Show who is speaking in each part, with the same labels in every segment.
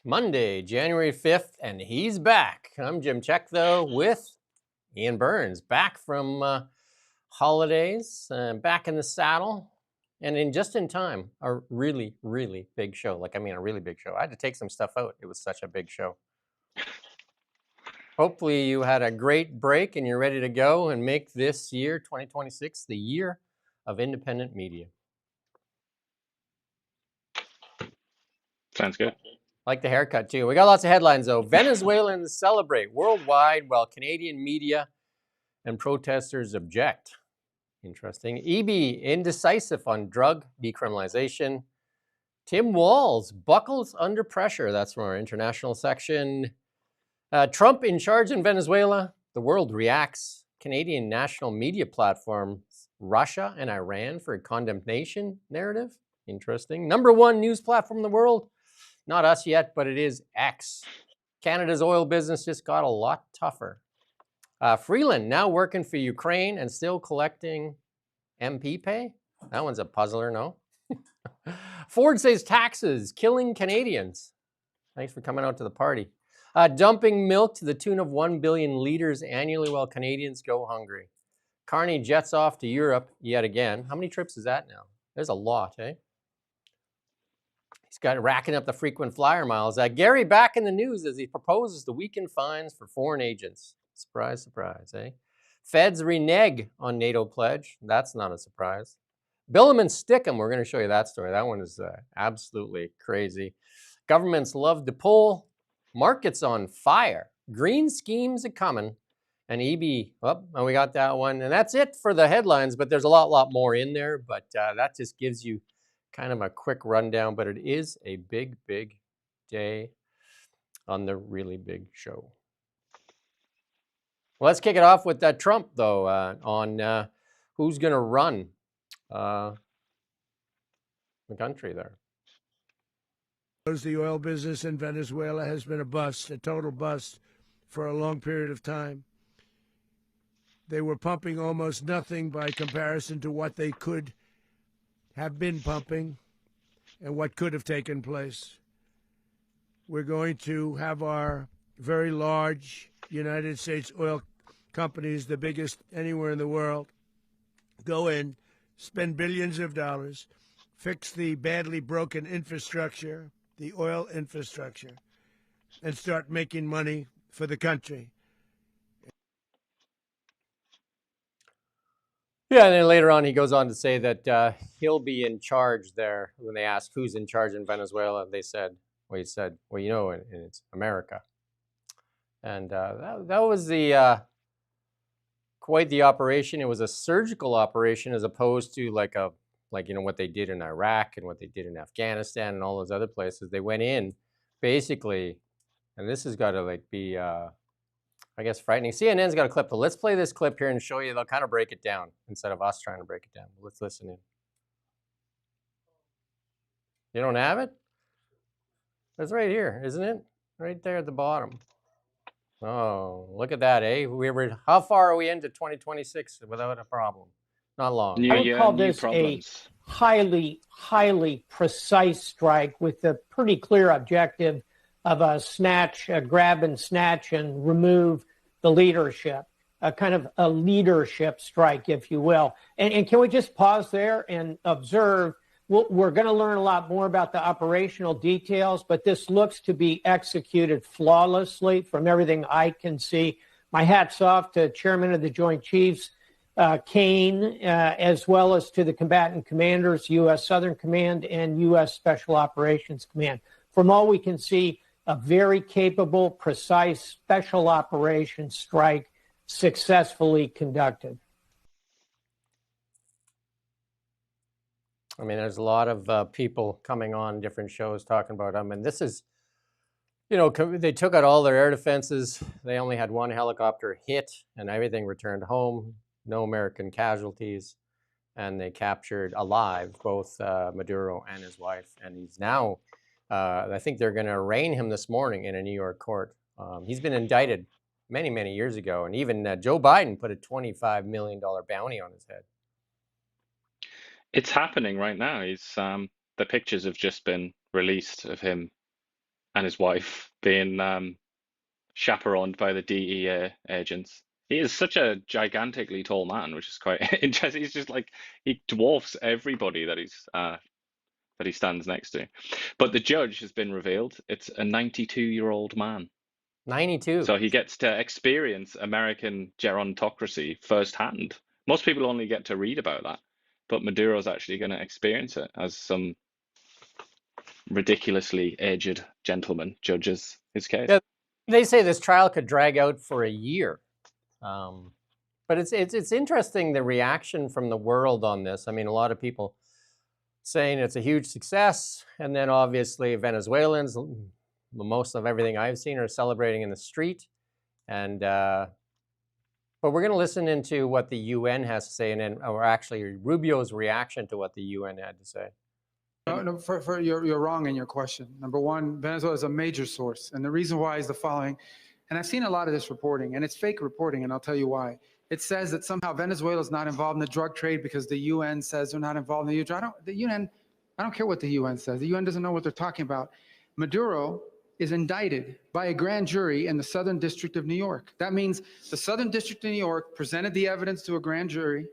Speaker 1: Monday, January 5th, and he's back. I'm Jim Check, though, with Ian Burns, back from holidays, back in the saddle, and just in time. A really, really big show. A really big show. I had to take some stuff out. It was such a big show. Hopefully you had a great break and you're ready to go and make this year, 2026, the year of independent media.
Speaker 2: Sounds good.
Speaker 1: Like the haircut, too. We got lots of headlines, though. Venezuelans celebrate worldwide while Canadian media and protesters object. Interesting. EB indecisive on drug decriminalization. Tim Walz buckles under pressure. That's from our international section. Trump in charge in Venezuela. The world reacts. Canadian national media platform, Russia and Iran for a condemnation narrative. Interesting. Number one news platform in the world. Not us yet, but it is X. Canada's oil business just got a lot tougher. Freeland now working for Ukraine and still collecting MP pay. That one's a puzzler, no? Ford says taxes killing Canadians. Thanks for coming out to the party. Dumping milk to the tune of 1 billion liters annually while Canadians go hungry. Carney jets off to Europe yet again. How many trips is that now? There's a lot, eh? He's got racking up the frequent flyer miles. Gary back in the news as he proposes to weaken fines for foreign agents. Surprise, surprise, eh? Feds renege on NATO pledge. That's not a surprise. Bill 'em and stick 'em. We're going to show you that story. That one is absolutely crazy. Governments love to pull. Markets on fire. Green schemes are coming. And EB, and we got that one. And that's it for the headlines, but there's a lot more in there. But that just gives you kind of a quick rundown. But it is a big, big day on the really big show. Well, let's kick it off with Trump, though, on who's going to run the country there.
Speaker 3: The oil business in Venezuela has been a bust, a total bust, for a long period of time. They were pumping almost nothing by comparison to what they could have been pumping and what could have taken place. We're going to have our very large United States oil companies, the biggest anywhere in the world, go in, spend billions of dollars, fix the badly broken infrastructure, the oil infrastructure, and start making money for the country.
Speaker 1: Yeah, and then later on he goes on to say that he'll be in charge there. When they asked who's in charge in Venezuela, he said, and it's America. And that was quite the operation. It was a surgical operation as opposed to what they did in Iraq and what they did in Afghanistan and all those other places. They went in basically, and this has got to be, I guess, frightening. CNN's got a clip, but let's play this clip here and show you. They'll kind of break it down instead of us trying to break it down. Let's listen in. You don't have it? That's right here, isn't it? Right there at the bottom. Oh, look at that, eh? How far are we into 2026 without a problem? Not long.
Speaker 4: I would call this a highly, highly precise strike with the pretty clear objective of a grab and snatch and remove the leadership, a kind of a leadership strike, if you will. And can we just pause there and observe? We're going to learn a lot more about the operational details, but this looks to be executed flawlessly from everything I can see. My hat's off to Chairman of the Joint Chiefs, Kane, as well as to the combatant commanders, U.S. Southern Command and U.S. Special Operations Command. From all we can see, a very capable, precise special operations strike successfully conducted.
Speaker 1: I mean, there's a lot of people coming on different shows talking about them. And this is, they took out all their air defenses. They only had one helicopter hit and everything returned home. No American casualties. And they captured alive both Maduro and his wife. And he's now, I think they're going to arraign him this morning in a New York court. He's been indicted many, many years ago. And even Joe Biden put a $25 million bounty on his head.
Speaker 2: It's happening right now. He's the pictures have just been released of him and his wife being chaperoned by the DEA agents. He is such a gigantically tall man, which is quite interesting. He's just like he dwarfs everybody that he stands next to. But the judge has been revealed. It's a 92-year-old man.
Speaker 1: 92.
Speaker 2: So he gets to experience American gerontocracy firsthand. Most people only get to read about that, but Maduro's actually going to experience it as some ridiculously aged gentleman judges his case.
Speaker 1: Yeah, they say this trial could drag out for a year. But it's interesting, the reaction from the world on this. I mean, a lot of people saying it's a huge success, and then obviously Venezuelans, most of everything I've seen, are celebrating in the street. And but we're going to listen into what the UN has to say, and then, or actually Rubio's reaction to what the UN had to say.
Speaker 5: No, you're wrong in your question. Number one, Venezuela is a major source, and the reason why is the following. And I've seen a lot of this reporting, and it's fake reporting, and I'll tell you why. It says that somehow Venezuela is not involved in the drug trade because the UN says they're not involved in the drug. I don't care what the UN says. The UN doesn't know what they're talking about. Maduro is indicted by a grand jury in the Southern District of New York. That means the Southern District of New York presented the evidence to a grand jury,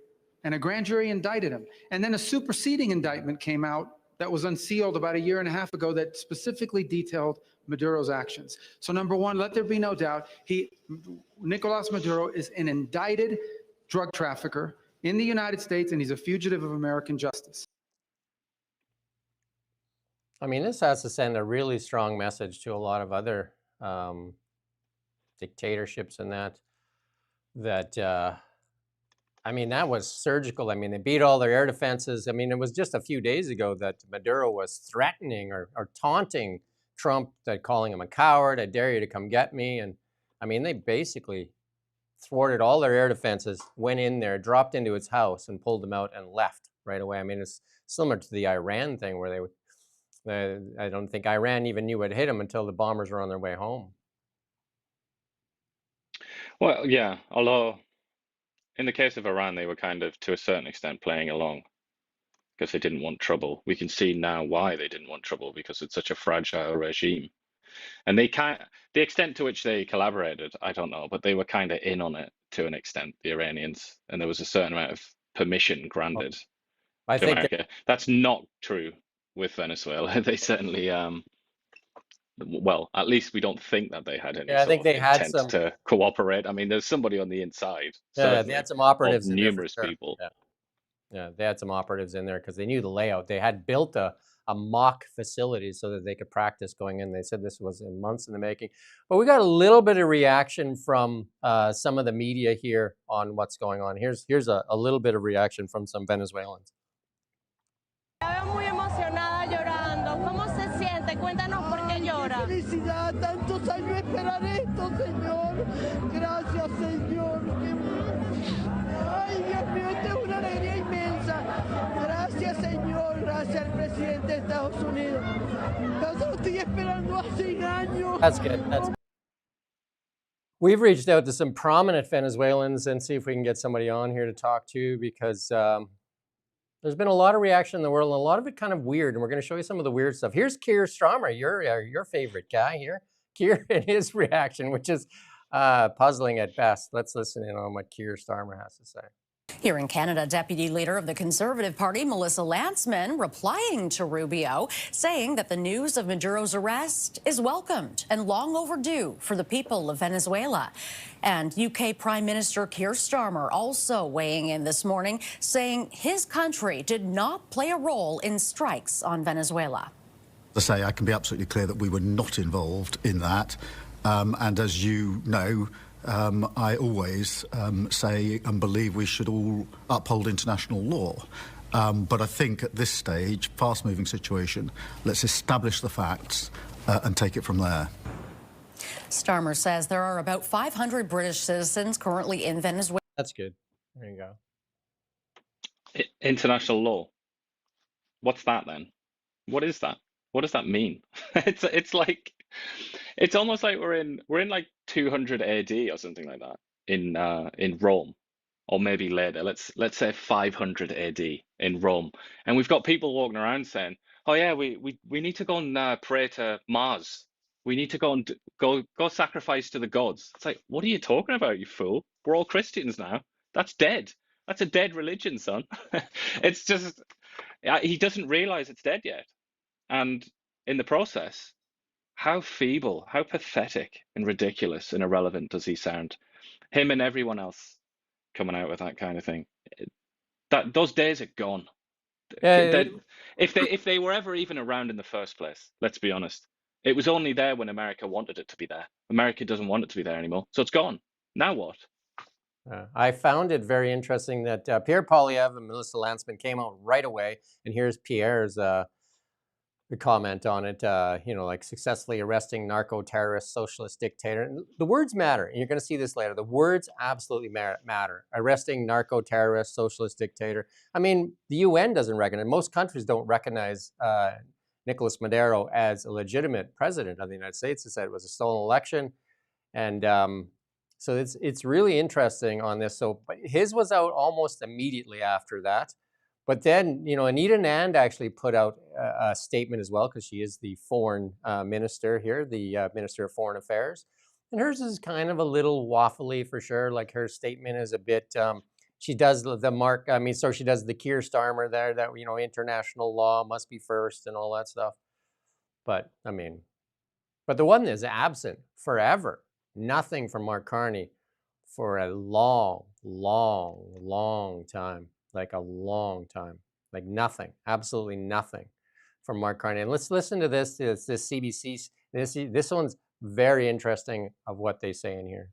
Speaker 5: and a grand jury indicted him. And then a superseding indictment came out that was unsealed about a year and a half ago that specifically detailed Maduro's actions. So number one, let there be no doubt, Nicolas Maduro is an indicted drug trafficker in the United States, and he's a fugitive of American justice.
Speaker 1: I mean, this has to send a really strong message to a lot of other dictatorships and that I mean, that was surgical. I mean, they beat all their air defenses. I mean, it was just a few days ago that Maduro was threatening or taunting Trump, that calling him a coward, I dare you to come get me. And I mean, they basically thwarted all their air defenses, went in there, dropped into his house and pulled him out and left right away. I mean, it's similar to the Iran thing where I don't think Iran even knew what hit him until the bombers were on their way home.
Speaker 2: Well, yeah, although in the case of Iran, they were kind of, to a certain extent, playing along because they didn't want trouble. We can see now why they didn't want trouble, because it's such a fragile regime. And the extent to which they collaborated, I don't know, but they were kind of in on it to an extent, the Iranians, and there was a certain amount of permission granted to America. That's not true with Venezuela. They certainly, well, at least we don't think that they had any intent to cooperate. I mean, there's somebody on the inside.
Speaker 1: Yeah, they had some operatives in
Speaker 2: numerous
Speaker 1: there for sure.
Speaker 2: people.
Speaker 1: Yeah, they had some operatives in there because they knew the layout. They had built a mock facility so that they could practice going in. They said this was in months in the making. But we got a little bit of reaction from some of the media here on what's going on. Here's a little bit of reaction from some Venezuelans.
Speaker 6: Cuéntanos por qué llora. Felicidad, tantos años esperar esto, Señor. Gracias, Señor. Ay, Dios mío, esta es una alegría inmensa. Gracias, Señor. Gracias al presidente de Estados Unidos. Tanto lo estoy esperando hace años.
Speaker 1: That's good. That's good. We've reached out to some prominent Venezuelans and see if we can get somebody on here to talk to, because there's been a lot of reaction in the world, and a lot of it kind of weird, and we're going to show you some of the weird stuff. Here's Keir Starmer, your favorite guy here. Keir and his reaction, which is puzzling at best. Let's listen in on what Keir Starmer has to say.
Speaker 7: Here in Canada, Deputy Leader of the Conservative Party, Melissa Lantsman, replying to Rubio, saying that the news of Maduro's arrest is welcomed and long overdue for the people of Venezuela. And UK Prime Minister Keir Starmer also weighing in this morning, saying his country did not play a role in strikes on Venezuela.
Speaker 8: To say, I can be absolutely clear that we were not involved in that. And as you know, I always say and believe we should all uphold international law. But I think at this stage, fast-moving situation, let's establish the facts and take it from there.
Speaker 7: Starmer says there are about 500 British citizens currently in Venezuela.
Speaker 1: That's good. There you go.
Speaker 2: International law. What's that then? What is that? What does that mean? It's like, it's almost like we're in like 200 AD or something like that in Rome, or maybe later. Let's say 500 AD in Rome, and we've got people walking around saying, "Oh yeah, we need to go and pray to Mars we need to go and go sacrifice to the gods. It's like, what are you talking about, you fool? We're all Christians now. That's dead. That's a dead religion, son. It's just, he doesn't realize it's dead yet. And in the process, how feeble, how pathetic and ridiculous and irrelevant does he sound? Him and everyone else coming out with that kind of thing. Those days are gone. If they were ever even around in the first place, let's be honest, it was only there when America wanted it to be there. America doesn't want it to be there anymore, so it's gone. Now what?
Speaker 1: I found it very interesting that Pierre Poilievre and Melissa Lantsman came out right away, and here's Pierre's comment on it. Like successfully arresting narco-terrorist, socialist dictator. And the words matter, and you're going to see this later. The words absolutely matter. Arresting narco-terrorist, socialist dictator. I mean, the UN doesn't recognize. Most countries don't recognize Nicolas Maduro as a legitimate president of the United States. They said it was a stolen election, and so it's really interesting on this. So, but his was out almost immediately after that. But then, Anita Nand actually put out a statement as well, because she is the foreign minister here, the Minister of Foreign Affairs. And hers is kind of a little waffly for sure. Like her statement is a bit, she does so she does the Keir Starmer there, that, international law must be first and all that stuff. But the one is absent forever. Nothing from Mark Carney for a long, long, long time. Like a long time, like nothing, absolutely nothing from Mark Carney. And let's listen to this CBC. This one's very interesting of what they say in here.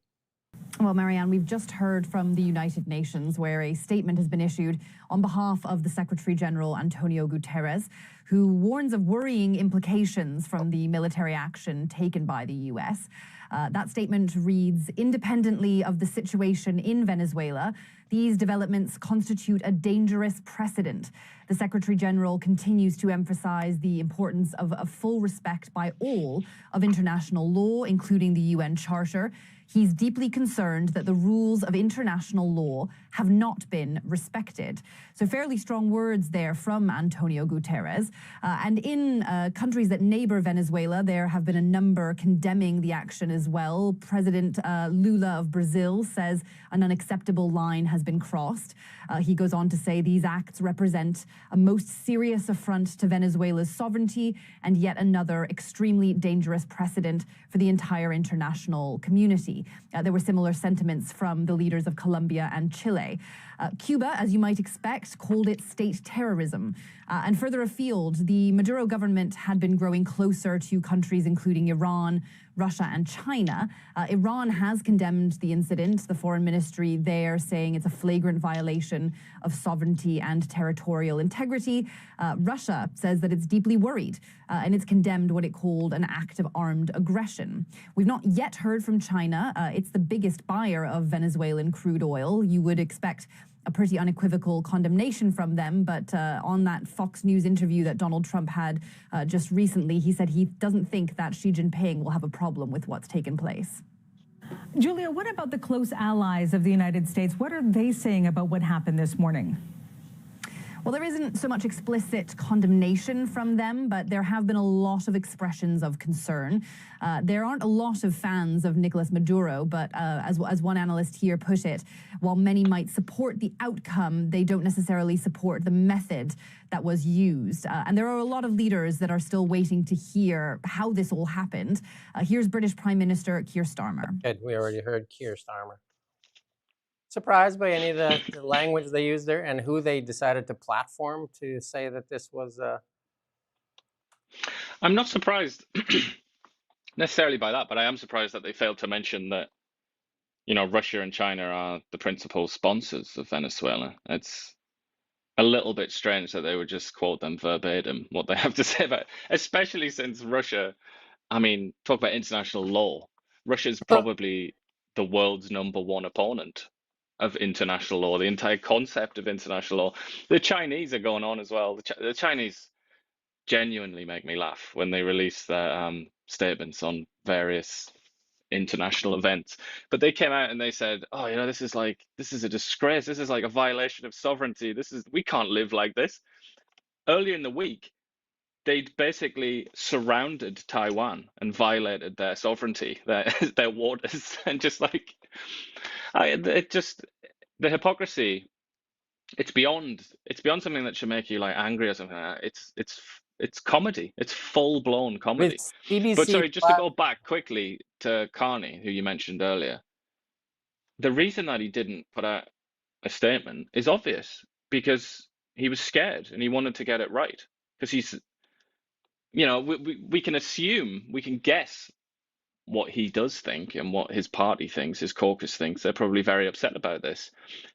Speaker 9: Well, Marianne, we've just heard from the United Nations, where a statement has been issued on behalf of the Secretary General Antonio Guterres, who warns of worrying implications from the military action taken by the U.S. That statement reads, independently of the situation in Venezuela, these developments constitute a dangerous precedent. The Secretary General continues to emphasize the importance of a full respect by all of international law, including the UN Charter. He's deeply concerned that the rules of international law have not been respected. So fairly strong words there from Antonio Guterres. And in countries that neighbor Venezuela, there have been a number condemning the action as well. President Lula of Brazil says an unacceptable line has been crossed. He goes on to say these acts represent a most serious affront to Venezuela's sovereignty and yet another extremely dangerous precedent for the entire international community. There were similar sentiments from the leaders of Colombia and Chile. Cuba, as you might expect, called it state terrorism. And further afield, the Maduro government had been growing closer to countries including Iran, Russia, and China. Iran has condemned the incident, the foreign ministry there saying it's a flagrant violation of sovereignty and territorial integrity. Russia says that it's deeply worried and it's condemned what it called an act of armed aggression. We've not yet heard from China. It's the biggest buyer of Venezuelan crude oil. You would expect a pretty unequivocal condemnation from them, but on that Fox News interview that Donald Trump had just recently, he said he doesn't think that Xi Jinping will have a problem with what's taken place.
Speaker 10: Julia, what about the close allies of the United States? What are they saying about what happened this morning?
Speaker 9: Well, there isn't so much explicit condemnation from them, but there have been a lot of expressions of concern. There aren't a lot of fans of Nicolas Maduro, but as one analyst here put it, while many might support the outcome, they don't necessarily support the method that was used. And there are a lot of leaders that are still waiting to hear how this all happened. Here's British Prime Minister Keir Starmer.
Speaker 1: Good. We already heard Keir Starmer. Surprised by any of the language they used there and who they decided to platform to say that this was
Speaker 2: I'm not surprised necessarily by that, but I am surprised that they failed to mention that, Russia and China are the principal sponsors of Venezuela. It's a little bit strange that they would just quote them verbatim, what they have to say about it, especially since Russia, talk about international law. Russia's probably the world's #1 opponent of international law, the entire concept of international law. The Chinese are going on as well. The Chinese genuinely make me laugh when they release their statements on various international events. But they came out and they said, oh, this is a disgrace. This is like a violation of sovereignty. We can't live like this. Earlier in the week, they'd basically surrounded Taiwan and violated their sovereignty, their waters, and just like, the hypocrisy. It's beyond something that should make you like angry or something like that. It's comedy. It's full-blown comedy.
Speaker 1: With CBC,
Speaker 2: But sorry, just to go back quickly to Carney, who you mentioned earlier. The reason that he didn't put out a statement is obvious, because he was scared and he wanted to get it right. Because he's, we can assume, we can guess what he does think and what his party thinks, his caucus thinks. They're probably very upset about this.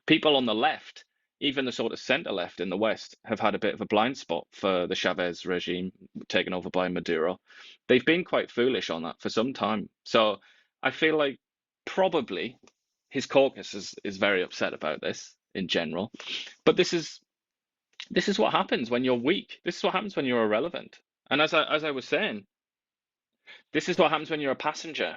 Speaker 2: People on the left, even the sort of center left in the West, have had a bit of a blind spot for the Chavez regime taken over by Maduro. They've been quite foolish on that for some time. So I feel like probably his caucus is very upset about this in general. But this is what happens when you're weak. This is what happens when you're irrelevant. And as I was saying, this is what happens when you're a passenger.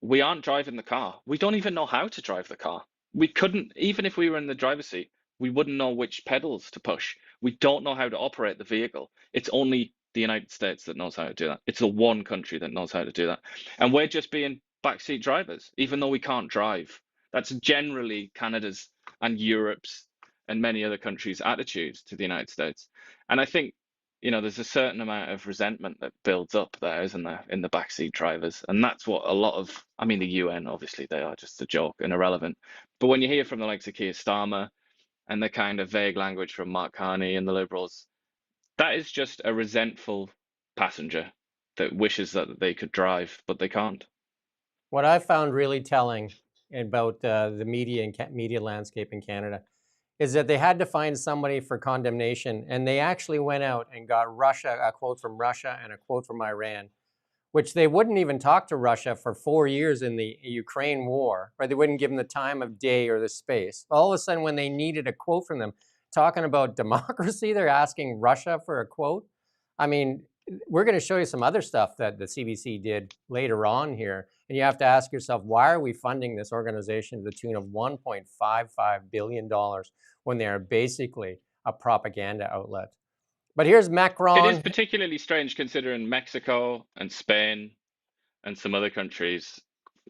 Speaker 2: We aren't driving the car. We don't even know how to drive the car. We couldn't, even if we were in the driver's seat, we wouldn't know which pedals to push. We don't know how to operate the vehicle. It's only the United States that knows how to do that. It's the one country that knows how to do that. And we're just being backseat drivers, even though we can't drive. That's generally Canada's and Europe's and many other countries' attitudes to the United States. And I think, there's a certain amount of resentment that builds up there, isn't there, in the backseat drivers? And that's what a lot of, the UN, obviously, they are just a joke and irrelevant. But when you hear from the likes of Keir Starmer and the kind of vague language from Mark Carney and the Liberals, that is just a resentful passenger that wishes that they could drive, but they can't.
Speaker 1: What I found really telling about the media landscape in Canada is that they had to find somebody for condemnation, and they actually went out and got a quote from Russia and a quote from Iran, which they wouldn't even talk to Russia for 4 years in the Ukraine war, or they wouldn't give them the time of day or the space. All of a sudden, when they needed a quote from them, talking about democracy, they're asking Russia for a quote. We're going to show you some other stuff that the CBC did later on here. And you have to ask yourself, why are we funding this organization to the tune of $1.55 billion when they are basically a propaganda outlet? But here's Macron.
Speaker 2: It is particularly strange considering Mexico and Spain and some other countries,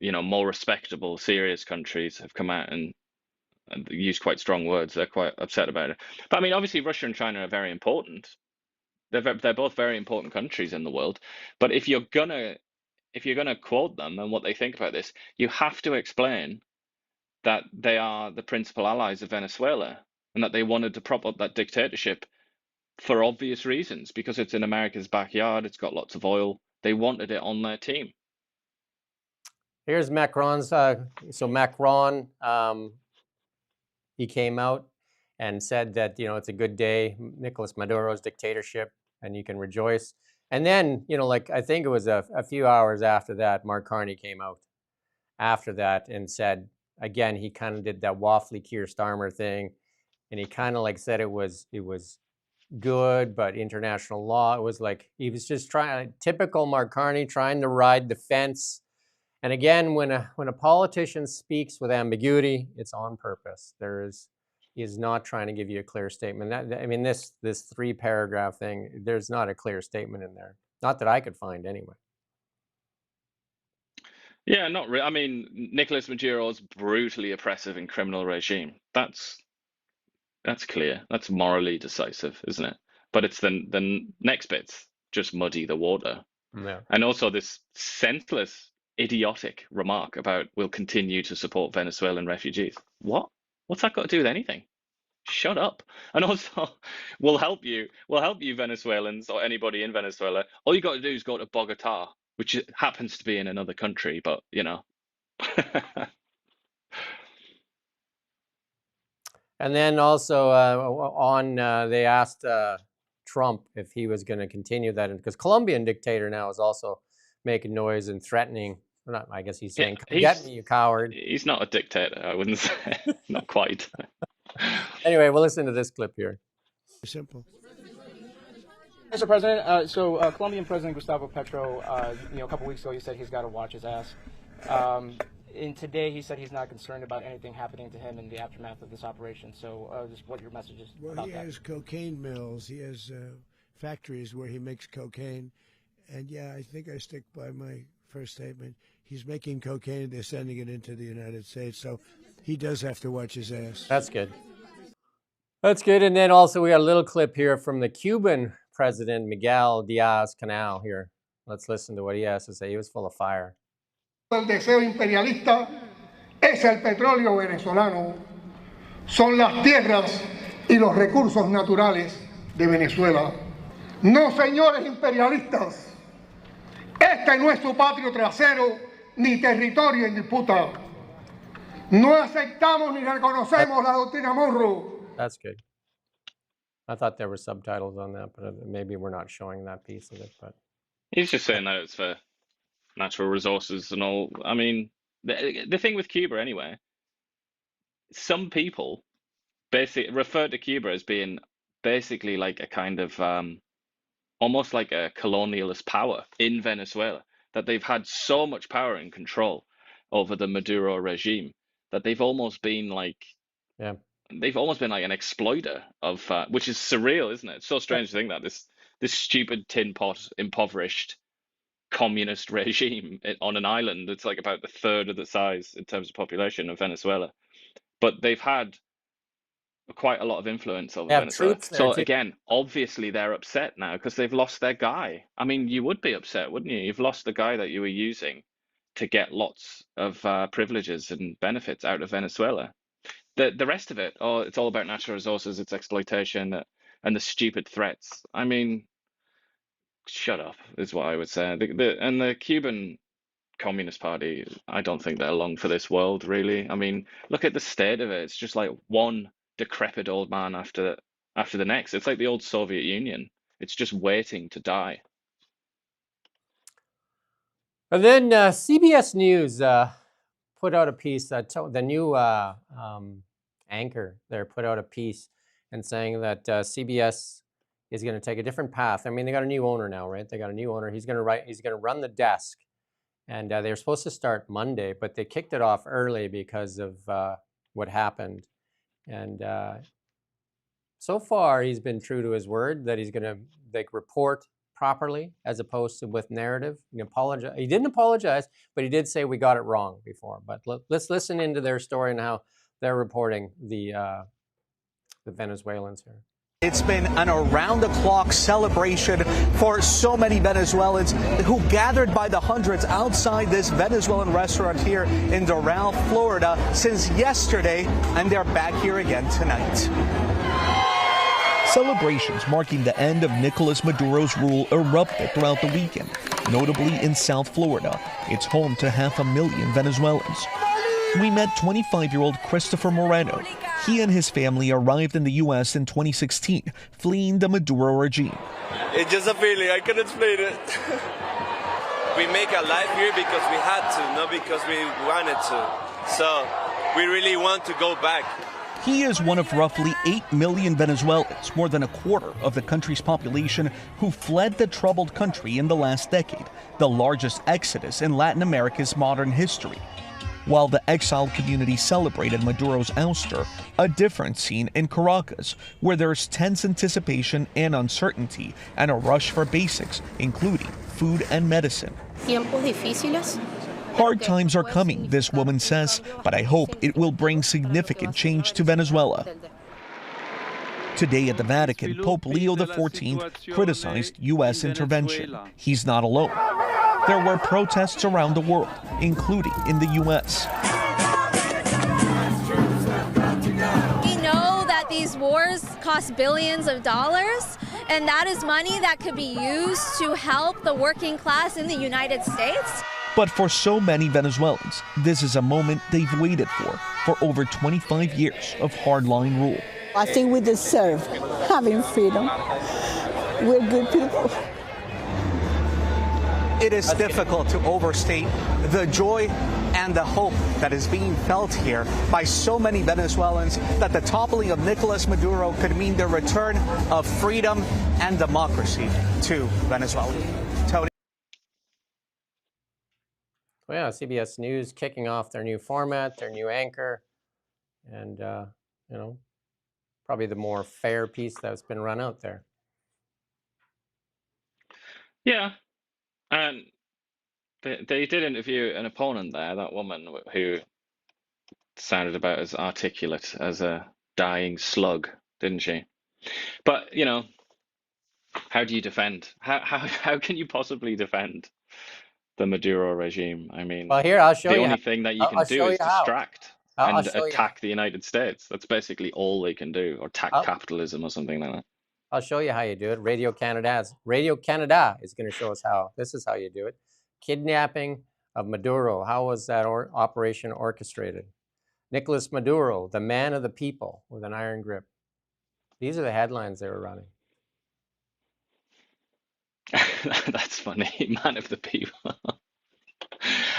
Speaker 2: more respectable, serious countries have come out and used quite strong words. They're quite upset about it. But obviously Russia and China are very important. They're both very important countries in the world. But if you're gonna quote them and what they think about this, you have to explain that they are the principal allies of Venezuela and that they wanted to prop up that dictatorship for obvious reasons, because it's in America's backyard, it's got lots of oil. They wanted it on their team.
Speaker 1: Here's Macron's. So Macron, he came out and said that, it's a good day, Nicolas Maduro's dictatorship, and you can rejoice. And then, I think it was a few hours after that, Mark Carney came out after that and said, again, he kind of did that waffly Keir Starmer thing, and he kind of said it was good, but international law, it was he was just typical Mark Carney, trying to ride the fence. And again, when a politician speaks with ambiguity, it's on purpose. He is not trying to give you a clear statement. This 3-paragraph thing, there's not a clear statement in there. Not that I could find anyway.
Speaker 2: Yeah, not really. Nicolas Maduro's brutally oppressive and criminal regime. That's clear. That's morally decisive, isn't it? But it's the next bits just muddy the water.
Speaker 1: Yeah.
Speaker 2: And also this senseless, idiotic remark about we'll continue to support Venezuelan refugees. What? What's that got to do with anything? Shut up. And also, we'll help you, Venezuelans, or anybody in Venezuela. All you got to do is go to Bogota, which happens to be in another country, but
Speaker 1: And then also they asked Trump if he was going to continue that, because Colombian dictator now is also making noise and threatening. I guess he's saying, "Come get me, you coward."
Speaker 2: He's not a dictator, I wouldn't say. Not quite.
Speaker 1: Anyway, we'll listen to this clip here.
Speaker 3: Simple.
Speaker 11: Mr. President, Colombian President Gustavo Petro, a couple weeks ago, he said he's got to watch his ass. And today he said he's not concerned about anything happening to him in the aftermath of this operation. So just what your message is about that.
Speaker 3: Well, he has cocaine mills. He has factories where he makes cocaine. And yeah, I think I stick by my first statement. He's making cocaine, they're sending it into the United States, so he does have to watch his ass.
Speaker 1: That's good. That's good. And then also we got a little clip here from the Cuban president, Miguel Díaz-Canel here. Let's listen to what he has to say. He was full of fire.
Speaker 12: El deseo imperialista es el petróleo venezolano, son las tierras y los recursos naturales de Venezuela. No, señores imperialistas, este no es su patio trasero ni territorio en disputa. No aceptamos ni reconocemos la doctrina Monroe.
Speaker 1: That's good. I thought there were subtitles on that, but maybe we're not showing that piece of it. But
Speaker 2: He's just saying that it's for natural resources and all. I mean, the thing with Cuba anyway, some people basically refer to Cuba as being basically like a kind of almost like a colonialist power in Venezuela, that they've had so much power and control over the Maduro regime that they've almost been like,
Speaker 1: yeah,
Speaker 2: they've almost been like an exploiter of, which is surreal, isn't it? It's so strange to think that this stupid tin pot, impoverished communist regime on an island that's like about the third of the size in terms of population of Venezuela, but they've had quite a lot of influence over Venezuela. So again, obviously they're upset now because they've lost their guy. I mean, you would be upset, wouldn't you? You've lost the guy that you were using to get lots of privileges and benefits out of Venezuela. The rest of it, oh, it's all about natural resources, it's exploitation, and the stupid threats. I mean, shut up is what I would say. And the Cuban Communist Party, I don't think they're long for this world, really. I mean, look at the state of it. It's just like one decrepit old man after the next. It's like the old Soviet Union. It's just waiting to die.
Speaker 1: And then CBS News put out a piece, the new anchor there put out a piece and saying that CBS is going to take a different path. I mean, they got a new owner now, right? They got a new owner. He's going to run the desk. And they were supposed to start Monday, but they kicked it off early because of what happened. And so far, he's been true to his word that he's going to report properly as opposed to with narrative. He didn't apologize, but he did say we got it wrong before. But let's listen into their story and how they're reporting the Venezuelans here.
Speaker 13: It's been an around-the-clock celebration for so many Venezuelans who gathered by the hundreds outside this Venezuelan restaurant here in Doral, Florida, since yesterday, and they're back here again tonight. Celebrations marking the end of Nicolas Maduro's rule erupted throughout the weekend, notably in South Florida. It's home to 500,000 Venezuelans. We met 25-year-old Christopher Moreno. He and his family arrived in the U.S. in 2016, fleeing the Maduro regime.
Speaker 14: It's just a feeling, I can't explain it. We make a life here because we had to, not because we wanted to. So we really want to go back.
Speaker 13: He is one of roughly 8 million Venezuelans, more than a quarter of the country's population, who fled the troubled country in the last decade, the largest exodus in Latin America's modern history. While the exiled community celebrated Maduro's ouster, a different scene in Caracas, where there's tense anticipation and uncertainty and a rush for basics, including food and medicine. Hard times are coming, this woman says, but I hope it will bring significant change to Venezuela. Today at the Vatican, Pope Leo XIV criticized U.S. intervention. He's not alone. There were protests around the world, including in the U.S.
Speaker 15: We know that these wars cost billions of dollars, and that is money that could be used to help the working class in the United States.
Speaker 13: But for so many Venezuelans, this is a moment they've waited for over 25 years of hardline rule.
Speaker 16: I think we deserve having freedom. We're good people.
Speaker 13: It is difficult to overstate the joy and the hope that is being felt here by so many Venezuelans that the toppling of Nicolas Maduro could mean the return of freedom and democracy to Venezuela. Tony.
Speaker 1: Well, yeah, CBS News kicking off their new format, their new anchor, and, probably the more fair piece that's been run out there.
Speaker 2: Yeah, and they did interview an opponent there, that woman who sounded about as articulate as a dying slug, didn't she? But how do you defend? How can you possibly defend the Maduro regime? I mean,
Speaker 1: Well, here I'll show
Speaker 2: the
Speaker 1: you.
Speaker 2: only thing that you
Speaker 1: I'll
Speaker 2: can do
Speaker 1: show you
Speaker 2: is
Speaker 1: how.
Speaker 2: distract
Speaker 1: I'll
Speaker 2: and
Speaker 1: show you.
Speaker 2: attack the United States. That's basically all they can do, or attack capitalism or something like that.
Speaker 1: I'll show you how you do it. Radio Canada is going to show us how. This is how you do it. Kidnapping of Maduro. How was that operation orchestrated? Nicolas Maduro, the man of the people with an iron grip. These are the headlines they were running.
Speaker 2: That's funny. Man of the people.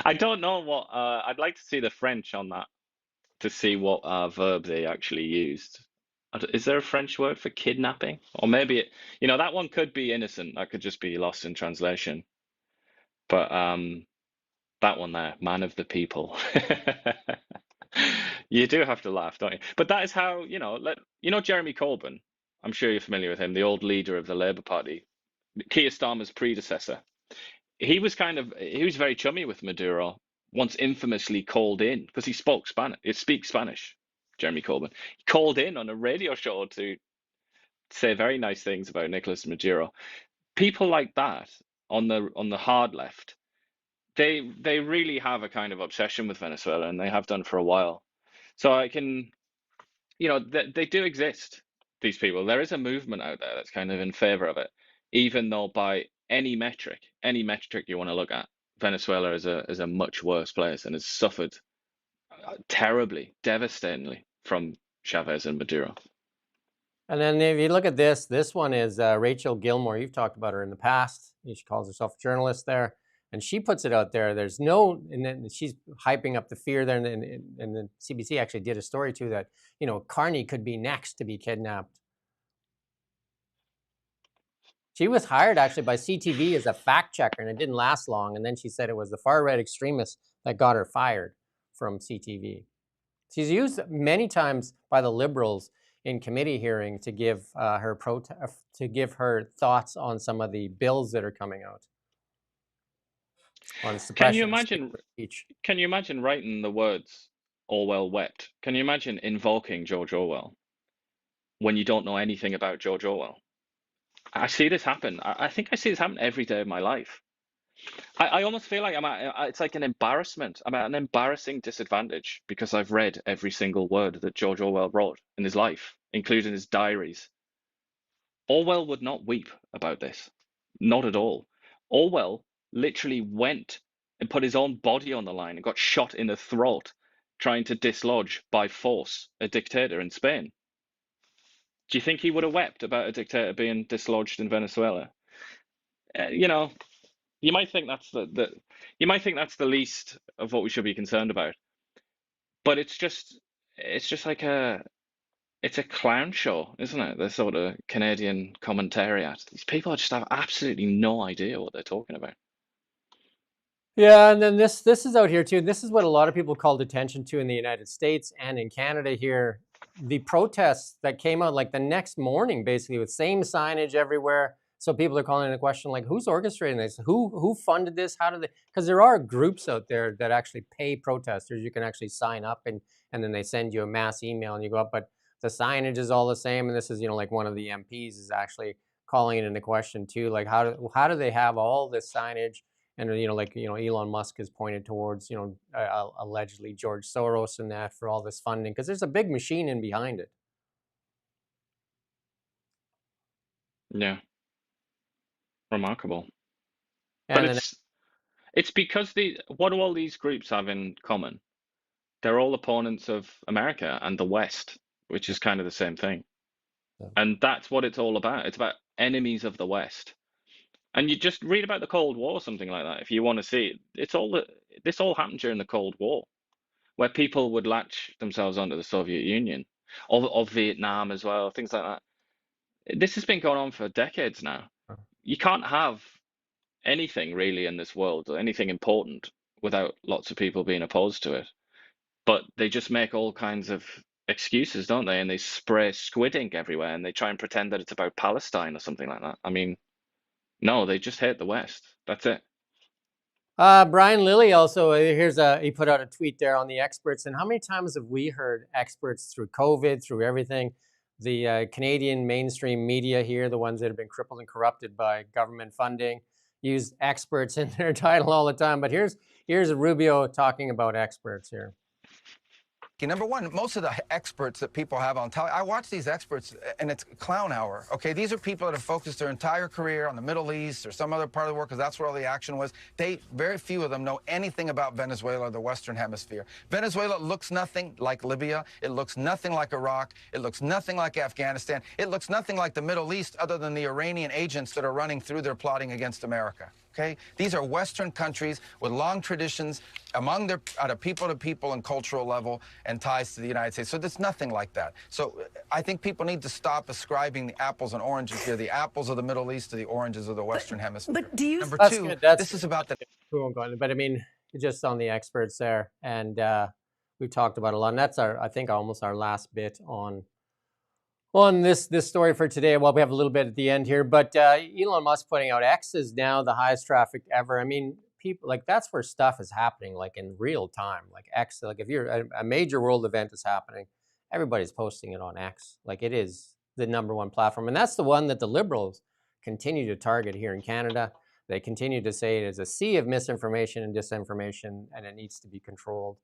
Speaker 2: I don't know what. I'd like to see the French on that to see what verb they actually used. Is there a French word for kidnapping? Or maybe that one could be innocent. That could just be lost in translation. But that one there, man of the people. You do have to laugh, don't you? But that is how, Jeremy Corbyn. I'm sure you're familiar with him, the old leader of the Labour Party, Keir Starmer's predecessor. He was very chummy with Maduro. Once infamously called in because he spoke Spanish. He speaks Spanish. Jeremy Corbyn. He called in on a radio show to say very nice things about Nicolas Maduro. People like that on the hard left, they really have a kind of obsession with Venezuela, and they have done for a while. So I can, they do exist. These people. There is a movement out there that's kind of in favor of it, even though by any metric you want to look at, Venezuela is a much worse place and has suffered terribly, devastatingly from Chavez and Maduro.
Speaker 1: And then if you look at this one is Rachel Gilmore. You've talked about her in the past. She calls herself a journalist there, and she puts it out there. And then she's hyping up the fear there. And the CBC actually did a story too that Carney could be next to be kidnapped. She was hired actually by CTV as a fact checker, and it didn't last long. And then she said it was the far right extremists that got her fired from CTV. She's used many times by the Liberals in committee hearing to give her thoughts on some of the bills that are coming out. On
Speaker 2: Can you imagine writing the words "Orwell wept"? Can you imagine invoking George Orwell when you don't know anything about George Orwell? I see this happen. I think I see this happen every day of my life. I almost feel like it's like an embarrassment. I'm at an embarrassing disadvantage because I've read every single word that George Orwell wrote in his life, including his diaries. Orwell would not weep about this. Not at all. Orwell literally went and put his own body on the line and got shot in the throat trying to dislodge by force a dictator in Spain. Do you think he would have wept about a dictator being dislodged in Venezuela? You might think that's the least of what we should be concerned about, but it's just like it's a clown show, isn't it? The sort of Canadian commentariat. These people just have absolutely no idea what they're talking about.
Speaker 1: Yeah, and then this is out here too. This is what a lot of people called attention to in the United States and in Canada here. The protests that came out like the next morning, basically with same signage everywhere. So people are calling into question, like, who's orchestrating this? Who funded this? How did they? Because there are groups out there that actually pay protesters. You can actually sign up and then they send you a mass email and you go up. But the signage is all the same. And this is, like one of the MPs is actually calling it into question too. Like, how do they have all this signage? And, Elon Musk has pointed towards, allegedly George Soros and that for all this funding, because there's a big machine in behind it.
Speaker 2: Yeah. Remarkable.
Speaker 1: And
Speaker 2: but it's because what do all these groups have in common? They're all opponents of America and the West, which is kind of the same thing. Yeah. And that's what it's all about. It's about enemies of the West. And you just read about the Cold War, something like that, if you want to see it. This all happened during the Cold War, where people would latch themselves onto the Soviet Union, or Vietnam as well, things like that. This has been going on for decades now. You can't have anything really in this world, or anything important, without lots of people being opposed to it. But they just make all kinds of excuses, don't they? And they spray squid ink everywhere, and they try and pretend that it's about Palestine or something like that. I mean, No, they just hate the West. That's it.
Speaker 1: Brian Lilly also, he put out a tweet there on the experts. And how many times have we heard experts through COVID, through everything, the Canadian mainstream media here, the ones that have been crippled and corrupted by government funding, use experts in their title all the time. But here's Rubio talking about experts here.
Speaker 17: Number one, most of the experts that people have on television, I watch these experts and it's clown hour, okay? These are people that have focused their entire career on the Middle East or some other part of the world because that's where all the action was. Very few of them know anything about Venezuela or the Western Hemisphere. Venezuela looks nothing like Libya. It looks nothing like Iraq. It looks nothing like Afghanistan. It looks nothing like the Middle East other than the Iranian agents that are running through there plotting against America. Okay? These are Western countries with long traditions among their at a people-to-people and cultural level and ties to the United States. So there's nothing like that. So I think people need to stop ascribing the apples and oranges here, the apples of the Middle East to the oranges of the Western Hemisphere.
Speaker 9: But do you...
Speaker 17: Number
Speaker 1: That's
Speaker 17: two,
Speaker 1: good. That's,
Speaker 17: this is about the...
Speaker 1: But I mean, just on the experts there. And we talked about a lot. And that's I think almost our last bit on this story for today. Well, we have a little bit at the end here, but Elon Musk putting out X is now the highest traffic ever. I mean, people like that's where stuff is happening like in real time. Like X, like if you're a major world event is happening, everybody's posting it on X. Like it is the #1 platform, and that's the one that the Liberals continue to target here in Canada. They continue to say it is a sea of misinformation and disinformation, and it needs to be controlled.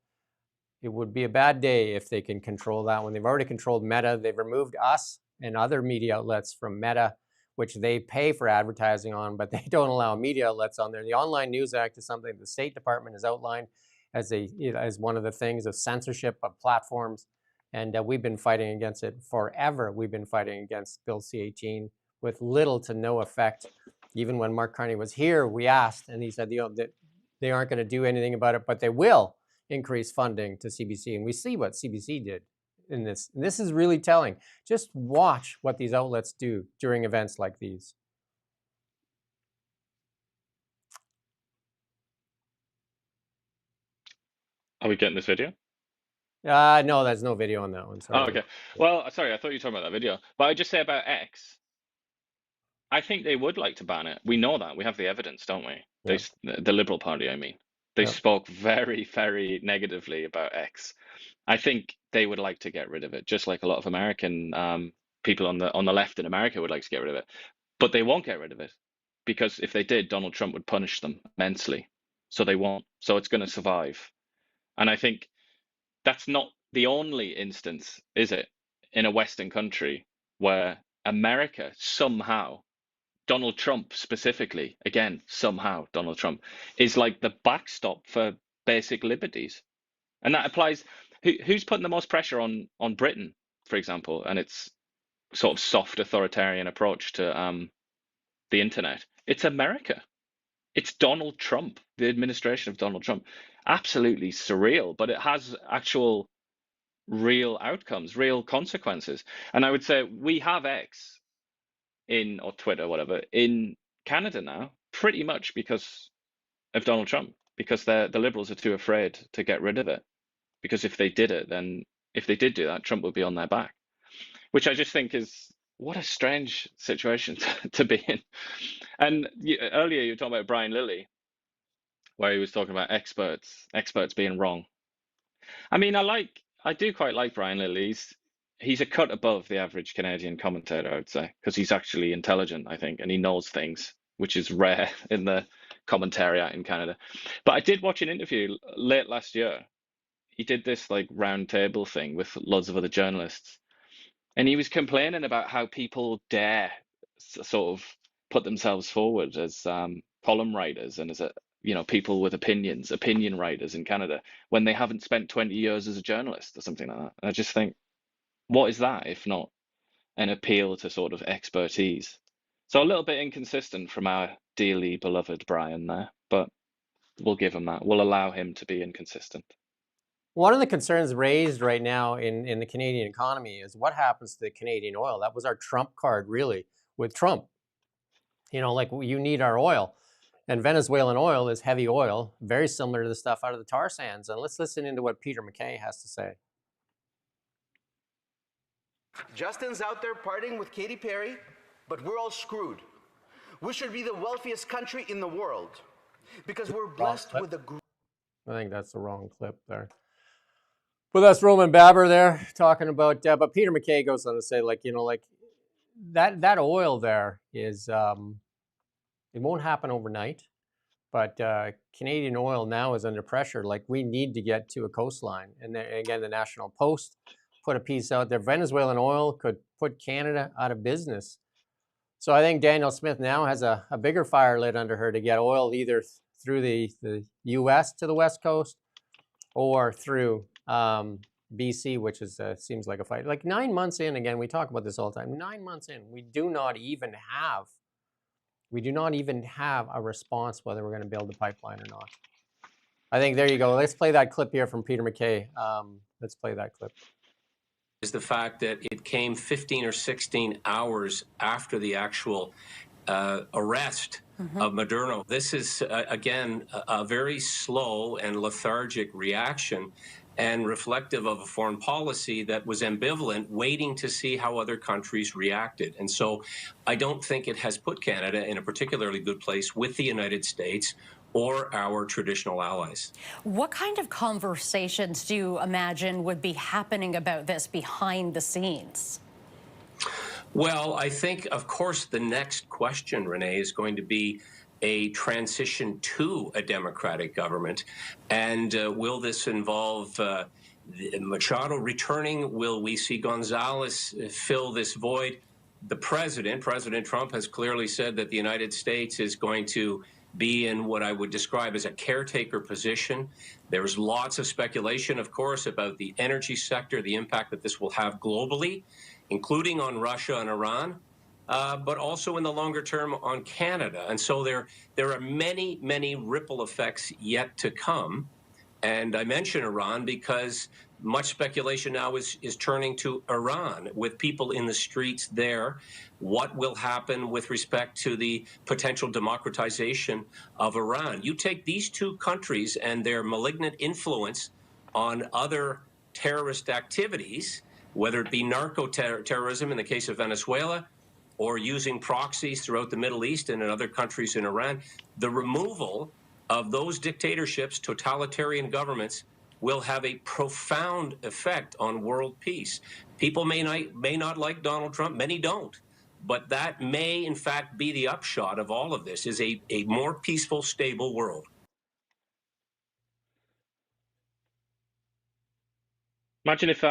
Speaker 1: It would be a bad day if they can control that one. They've already controlled Meta. They've removed us and other media outlets from Meta, which they pay for advertising on, but they don't allow media outlets on there. The Online News Act is something the State Department has outlined as one of the things of censorship of platforms, and we've been fighting against it forever. We've been fighting against Bill C-18 with little to no effect. Even when Mark Carney was here, we asked, and he said that they aren't going to do anything about it, but they will increase funding to CBC. And we see what CBC did in this. And this is really telling. Just watch what these outlets do during events like these.
Speaker 2: Are we getting this video?
Speaker 1: No, there's no video on that one. Sorry.
Speaker 2: Oh, okay. Well, sorry, I thought you were talking about that video. But I just say about X, I think they would like to ban it. We know that. We have the evidence, don't we? Yeah. The Liberal Party, I mean. They spoke very, very negatively about X. I think they would like to get rid of it, just like a lot of American people on the left in America would like to get rid of it. But they won't get rid of it because if they did, Donald Trump would punish them immensely. So they won't. So it's going to survive. And I think that's not the only instance, is it, in a Western country where America somehow, Donald Trump specifically, again, somehow Donald Trump, is like the backstop for basic liberties. And that applies, who's putting the most pressure on Britain, for example, and its sort of soft authoritarian approach to the internet? It's America. It's Donald Trump, the administration of Donald Trump. Absolutely surreal, but it has actual real outcomes, real consequences. And I would say we have X or Twitter, whatever, in Canada now, pretty much because of Donald Trump, because the Liberals are too afraid to get rid of it. Because if they did it, then if they did do that, Trump would be on their back, which I just think is what a strange situation to be in. And earlier you were talking about Brian Lilly, where he was talking about experts being wrong. I mean, I do quite like Brian Lilly. He's a cut above the average Canadian commentator, I would say, because he's actually intelligent, I think, and he knows things, which is rare in the commentariat in Canada. But I did watch an interview late last year. He did this like round table thing with loads of other journalists, and he was complaining about how people dare sort of put themselves forward as column writers and as people with opinion writers in Canada when they haven't spent 20 years as a journalist or something like that. And I just think, what is that if not an appeal to sort of expertise? So a little bit inconsistent from our dearly beloved Brian there, but we'll give him that. We'll allow him to be inconsistent.
Speaker 1: One of the concerns raised right now in the Canadian economy is what happens to the Canadian oil. That was our trump card, really, with Trump. Like you need our oil. And Venezuelan oil is heavy oil, very similar to the stuff out of the tar sands. And let's listen into what Peter MacKay has to say.
Speaker 18: Justin's out there partying with Katy Perry, but we're all screwed. We should be the wealthiest country in the world because we're blessed with a.
Speaker 1: I think that's the wrong clip there. But that's Roman Baber there talking about. But Peter MacKay goes on to say, like, that oil there is, it won't happen overnight. But Canadian oil now is under pressure. Like, we need to get to a coastline. And then, again, the National Post put a piece out there. Venezuelan oil could put Canada out of business. So I think Danielle Smith now has a bigger fire lit under her to get oil either through the U.S. to the West Coast or through BC, which is seems like a fight. Like 9 months in, again, we talk about this all the time. 9 months in, we do not even have a response whether we're going to build a pipeline or not. I think there you go. Let's play that clip here from Peter MacKay. Let's play that clip.
Speaker 19: Is the fact that it came 15 or 16 hours after the actual arrest of Maduro. This is, again, a very slow and lethargic reaction and reflective of a foreign policy that was ambivalent, waiting to see how other countries reacted. And so I don't think it has put Canada in a particularly good place with the United States or our traditional allies.
Speaker 7: What kind of conversations do you imagine would be happening about this behind the scenes?
Speaker 19: Well, I think, of course, the next question, Renee, is going to be a transition to a democratic government. And will this involve Machado returning? Will we see Gonzalez fill this void? The President Trump, has clearly said that the United States is going to be in what I would describe as a caretaker position. There's lots of speculation, of course, about the energy sector, the impact that this will have globally, including on Russia and Iran, but also in the longer term on Canada. And so there are many, many ripple effects yet to come. And I mention Iran because much speculation now is turning to Iran, with people in the streets there. What will happen with respect to the potential democratization of Iran? You take these two countries and their malignant influence on other terrorist activities, whether it be narco-terrorism in the case of Venezuela, or using proxies throughout the Middle East and in other countries in Iran, the removal of those dictatorships, totalitarian governments, will have a profound effect on world peace. People may not like Donald Trump, many don't, but that may in fact be the upshot of all of this, is a more peaceful, stable world.
Speaker 2: Imagine if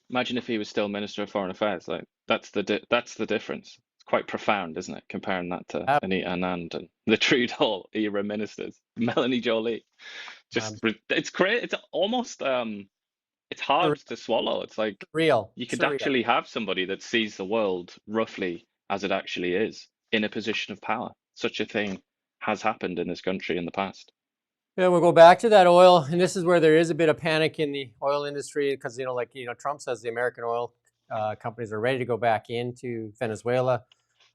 Speaker 2: imagine if he was still Minister of Foreign Affairs. Like that's the difference. It's quite profound, isn't it? Comparing that to Anita Anand and the Trudeau era ministers, Melanie Jolie. Just it's great. It's almost it's hard to swallow. It's like
Speaker 1: real.
Speaker 2: You could actually have somebody that sees the world roughly as it actually is in a position of power. Such a thing has happened in this country in the past.
Speaker 1: Yeah, we'll go back to that oil, and this is where there is a bit of panic in the oil industry because Trump says the American oil companies are ready to go back into Venezuela.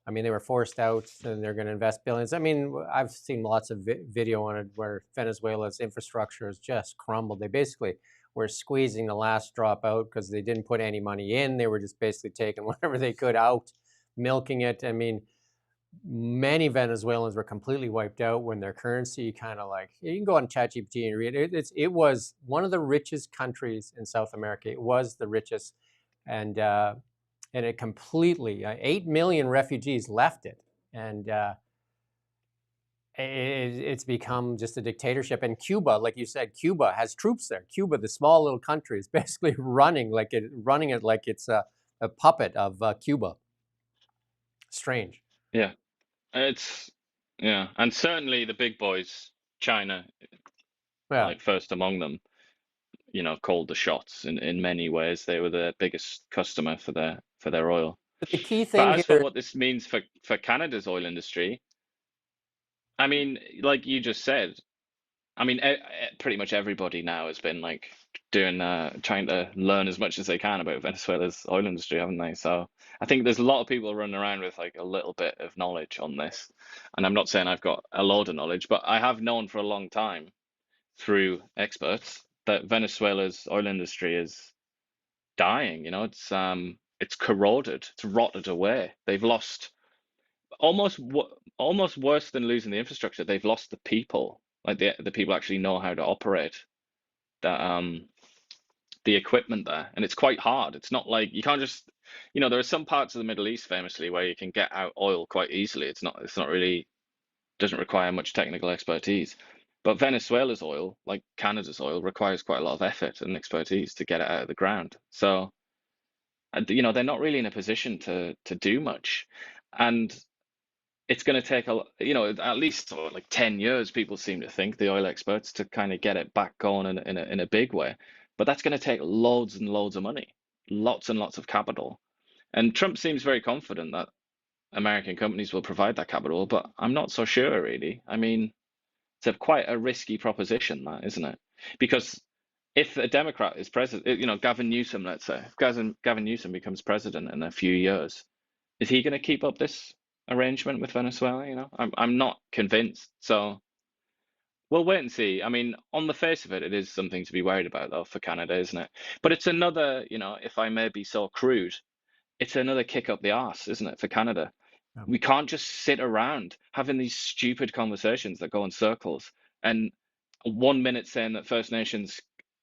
Speaker 1: I mean, they were forced out, and they're going to invest billions. I mean, I've seen lots of video on it where Venezuela's infrastructure has just crumbled. They basically were squeezing the last drop out because they didn't put any money in. They were just basically taking whatever they could out, milking it. I mean, many Venezuelans were completely wiped out when their currency kind of like, you can go on ChatGPT and read it. It was one of the richest countries in South America. It was the richest, and it completely 8 million refugees left it, and it's become just a dictatorship. And Cuba, like you said, Cuba has troops there. Cuba, the small little country, is basically running it like it's a puppet of Cuba. Strange.
Speaker 2: Yeah, and certainly the big boys, China, like first among them, called the shots in many ways. They were the biggest customer for their oil.
Speaker 1: But the key thing
Speaker 2: But as for what this means for Canada's oil industry, I mean, like you just said, I mean, pretty much everybody now has been like trying to learn as much as they can about Venezuela's oil industry, haven't they? So I think there's a lot of people running around with like a little bit of knowledge on this. And I'm not saying I've got a load of knowledge, but I have known for a long time through experts that Venezuela's oil industry is dying. It's corroded, it's rotted away. They've lost almost worse than losing the infrastructure, they've lost the people. Like the people actually know how to operate that the equipment there, and it's quite hard. It's not like you can't just, there are some parts of the Middle East famously where you can get out oil quite easily. It's not really, doesn't require much technical expertise. But Venezuela's oil, like Canada's oil, requires quite a lot of effort and expertise to get it out of the ground. So, they're not really in a position to do much, and it's going to take at least like 10 years. People seem to think, the oil experts, to kind of get it back going in a big way. But that's going to take loads and loads of money, lots and lots of capital. And Trump seems very confident that American companies will provide that capital, but I'm not so sure, really. I mean, it's quite a risky proposition, that, isn't it? Because if a Democrat is president, Gavin Newsom, let's say, if Gavin Newsom becomes president in a few years, is he going to keep up this arrangement with Venezuela? I'm not convinced. So we'll wait and see. I mean, on the face of it, it is something to be worried about, though, for Canada, isn't it? But it's another, if I may be so crude, it's another kick up the arse, isn't it, for Canada? Yeah. We can't just sit around having these stupid conversations that go in circles, and 1 minute saying that First Nations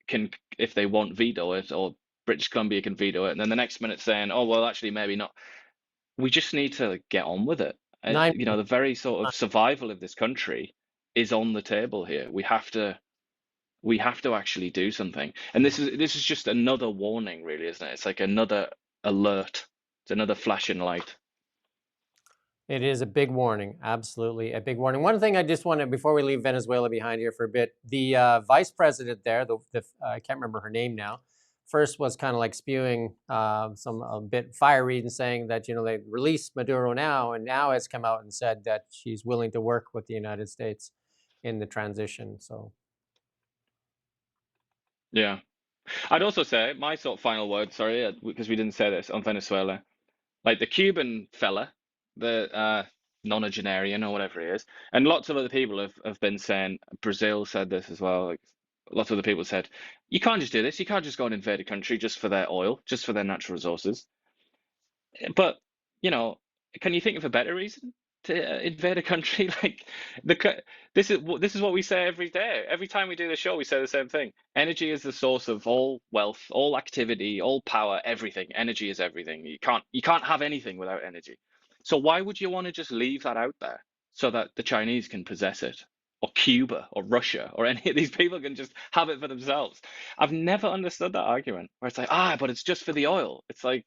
Speaker 2: can, if they want, veto it, or British Columbia can veto it, and then the next minute saying, oh, well, actually, maybe not. We just need to get on with it. The very sort of survival of this country is on the table here. We have to actually do something. And this is just another warning, really, isn't it? It's like another alert. It's another flashing light.
Speaker 1: It is a big warning, absolutely a big warning. One thing I just wanted, before we leave Venezuela behind here for a bit, the vice president there, I can't remember her name now, first was kind of like spewing a bit fiery and saying that, they released Maduro now, and now has come out and said that she's willing to work with the United States in the transition. So,
Speaker 2: yeah. I'd also say, my sort of final word, sorry, because we didn't say this, on Venezuela, like the Cuban fella, the nonagenarian or whatever he is, and lots of other people have been saying, Brazil said this as well, like lots of other people said, you can't just do this, you can't just go and invade a country just for their oil, just for their natural resources. But, can you think of a better reason to invade a country? Like, this is what we say every day. Every time we do the show, we say the same thing. Energy is the source of all wealth, all activity, all power, everything. Energy is everything. You can't have anything without energy. So why would you want to just leave that out there so that the Chinese can possess it, or Cuba, or Russia, or any of these people can just have it for themselves? I've never understood that argument where it's like, but it's just for the oil. It's like,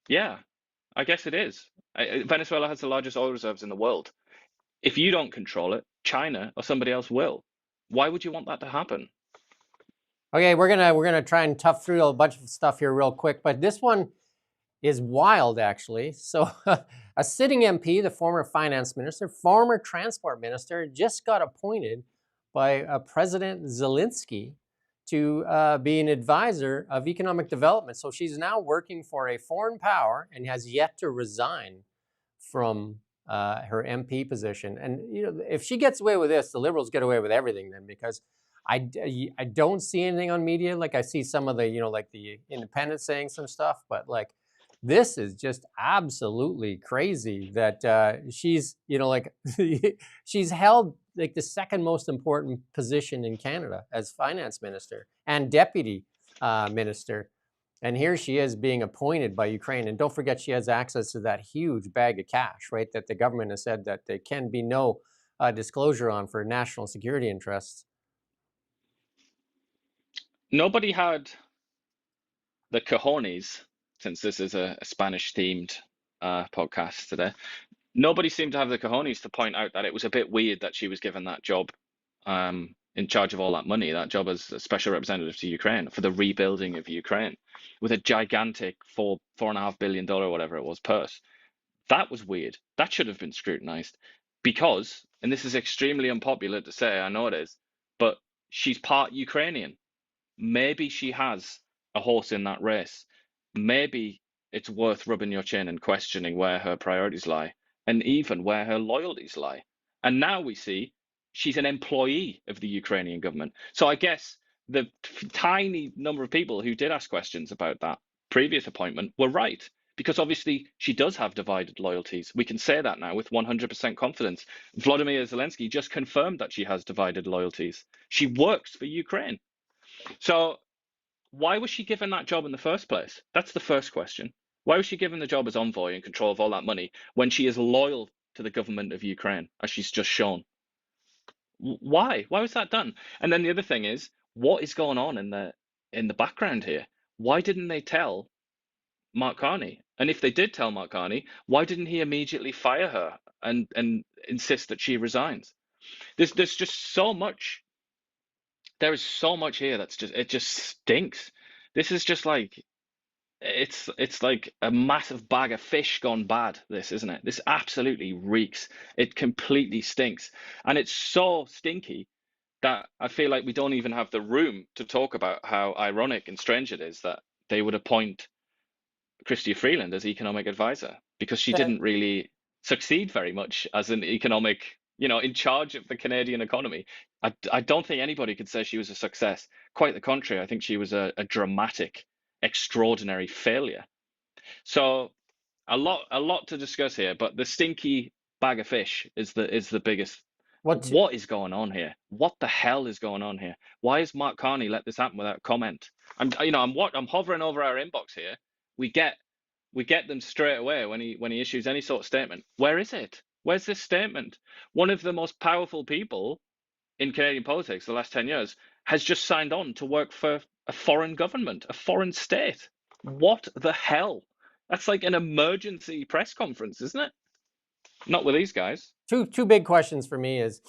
Speaker 2: yeah, I guess it is. Venezuela has the largest oil reserves in the world. If you don't control it, China or somebody else will. Why would you want that to happen?
Speaker 1: Okay, we're gonna try and tough through a bunch of stuff here real quick, but this one is wild, actually. So a sitting MP, the former finance minister, former transport minister, just got appointed by President Zelensky to be an advisor of economic development. So she's now working for a foreign power and has yet to resign from her MP position. And if she gets away with this, the Liberals get away with everything then, because I don't see anything on media. Like I see some of the, like the Independents saying some stuff, but like this is just absolutely crazy that she's, she's held like the second most important position in Canada as finance minister and deputy minister. And here she is being appointed by Ukraine. And don't forget, she has access to that huge bag of cash, right? That the government has said that there can be no disclosure on for national security interests.
Speaker 2: Nobody had the cojones, since this is a Spanish-themed podcast today, nobody seemed to have the cojones to point out that it was a bit weird that she was given that job in charge of all that money, that job as a special representative to Ukraine for the rebuilding of Ukraine, with a gigantic $4.5 billion, whatever it was, purse. That was weird. That should have been scrutinized because, and this is extremely unpopular to say, I know it is, but she's part Ukrainian. Maybe she has a horse in that race. Maybe it's worth rubbing your chin and questioning where her priorities lie, and even where her loyalties lie. And now we see she's an employee of the Ukrainian government. So I guess the tiny number of people who did ask questions about that previous appointment were right, because obviously she does have divided loyalties. We can say that now with 100% confidence. Volodymyr Zelensky just confirmed that she has divided loyalties. She works for Ukraine. So why was she given that job in the first place? That's the first question. Why was she given the job as envoy in control of all that money when she is loyal to the government of Ukraine, as she's just shown? Why? Why was that done? And then the other thing is, what is going on in the background here? Why didn't they tell Mark Carney? And if they did tell Mark Carney, why didn't he immediately fire her and insist that she resigns? There's just so much. There is so much here that's it just stinks. This is just like it's like a massive bag of fish gone bad, this, isn't it? This absolutely reeks. It completely stinks. And it's so stinky that I feel like we don't even have the room to talk about how ironic and strange it is that they would appoint Chrystia Freeland as economic advisor, because she didn't really succeed very much as an economic, in charge of the Canadian economy. I don't think anybody could say she was a success. Quite the contrary. I think she was a dramatic, extraordinary failure. So a lot to discuss here, but the stinky bag of fish is the biggest. What is going on here? What the hell is going on here? Why has Mark Carney let this happen without comment? I'm hovering over our inbox here. We get them straight away when he issues any sort of statement. Where is it? Where's this statement? One of the most powerful people in Canadian politics the last 10 years has just signed on to work for a foreign government, a foreign state. What the hell? That's like an emergency press conference, isn't it? Not with these guys.
Speaker 1: Two big questions for me is,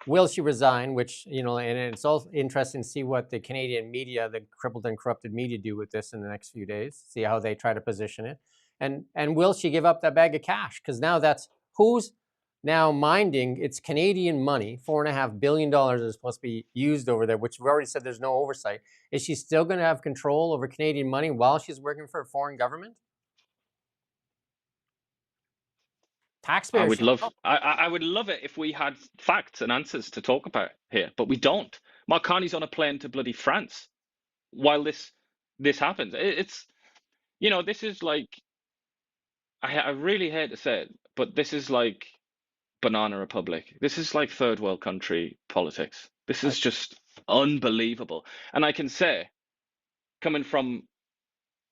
Speaker 1: will she resign? Which, and it's also interesting to see what the Canadian media, the crippled and corrupted media, do with this in the next few days. See how they try to position it. And will she give up that bag of cash? Because now that's who's now minding. It's Canadian money. $4.5 billion is supposed to be used over there, which we've already said there's no oversight. Is she still going to have control over Canadian money while she's working for a foreign government? Taxpayers.
Speaker 2: I would love it if we had facts and answers to talk about here, but we don't. Mark Carney's on a plane to bloody France while this happens. It's this is like, I really hate to say it, but this is like Banana Republic. This is like third world country politics. This is just unbelievable. And I can say, coming from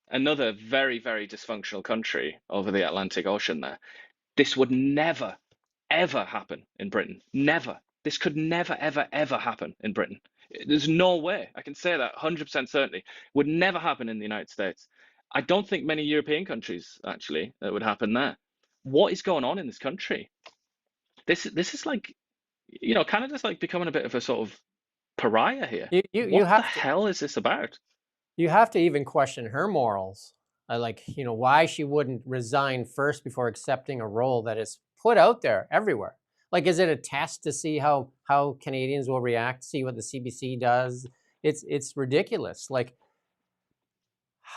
Speaker 2: another very, very dysfunctional country over the Atlantic Ocean there, this would never, ever happen in Britain. Never. This could never, ever, ever happen in Britain. There's no way. I can say that 100% certainly. It would never happen in the United States. I don't think many European countries, actually, that would happen there. What is going on in this country? This is like, Canada's like becoming a bit of a sort of pariah here. What the hell is this about?
Speaker 1: You have to even question her morals. Why she wouldn't resign first before accepting a role that is put out there everywhere. Like, is it a test to see how Canadians will react, see what the CBC does? It's ridiculous. Like,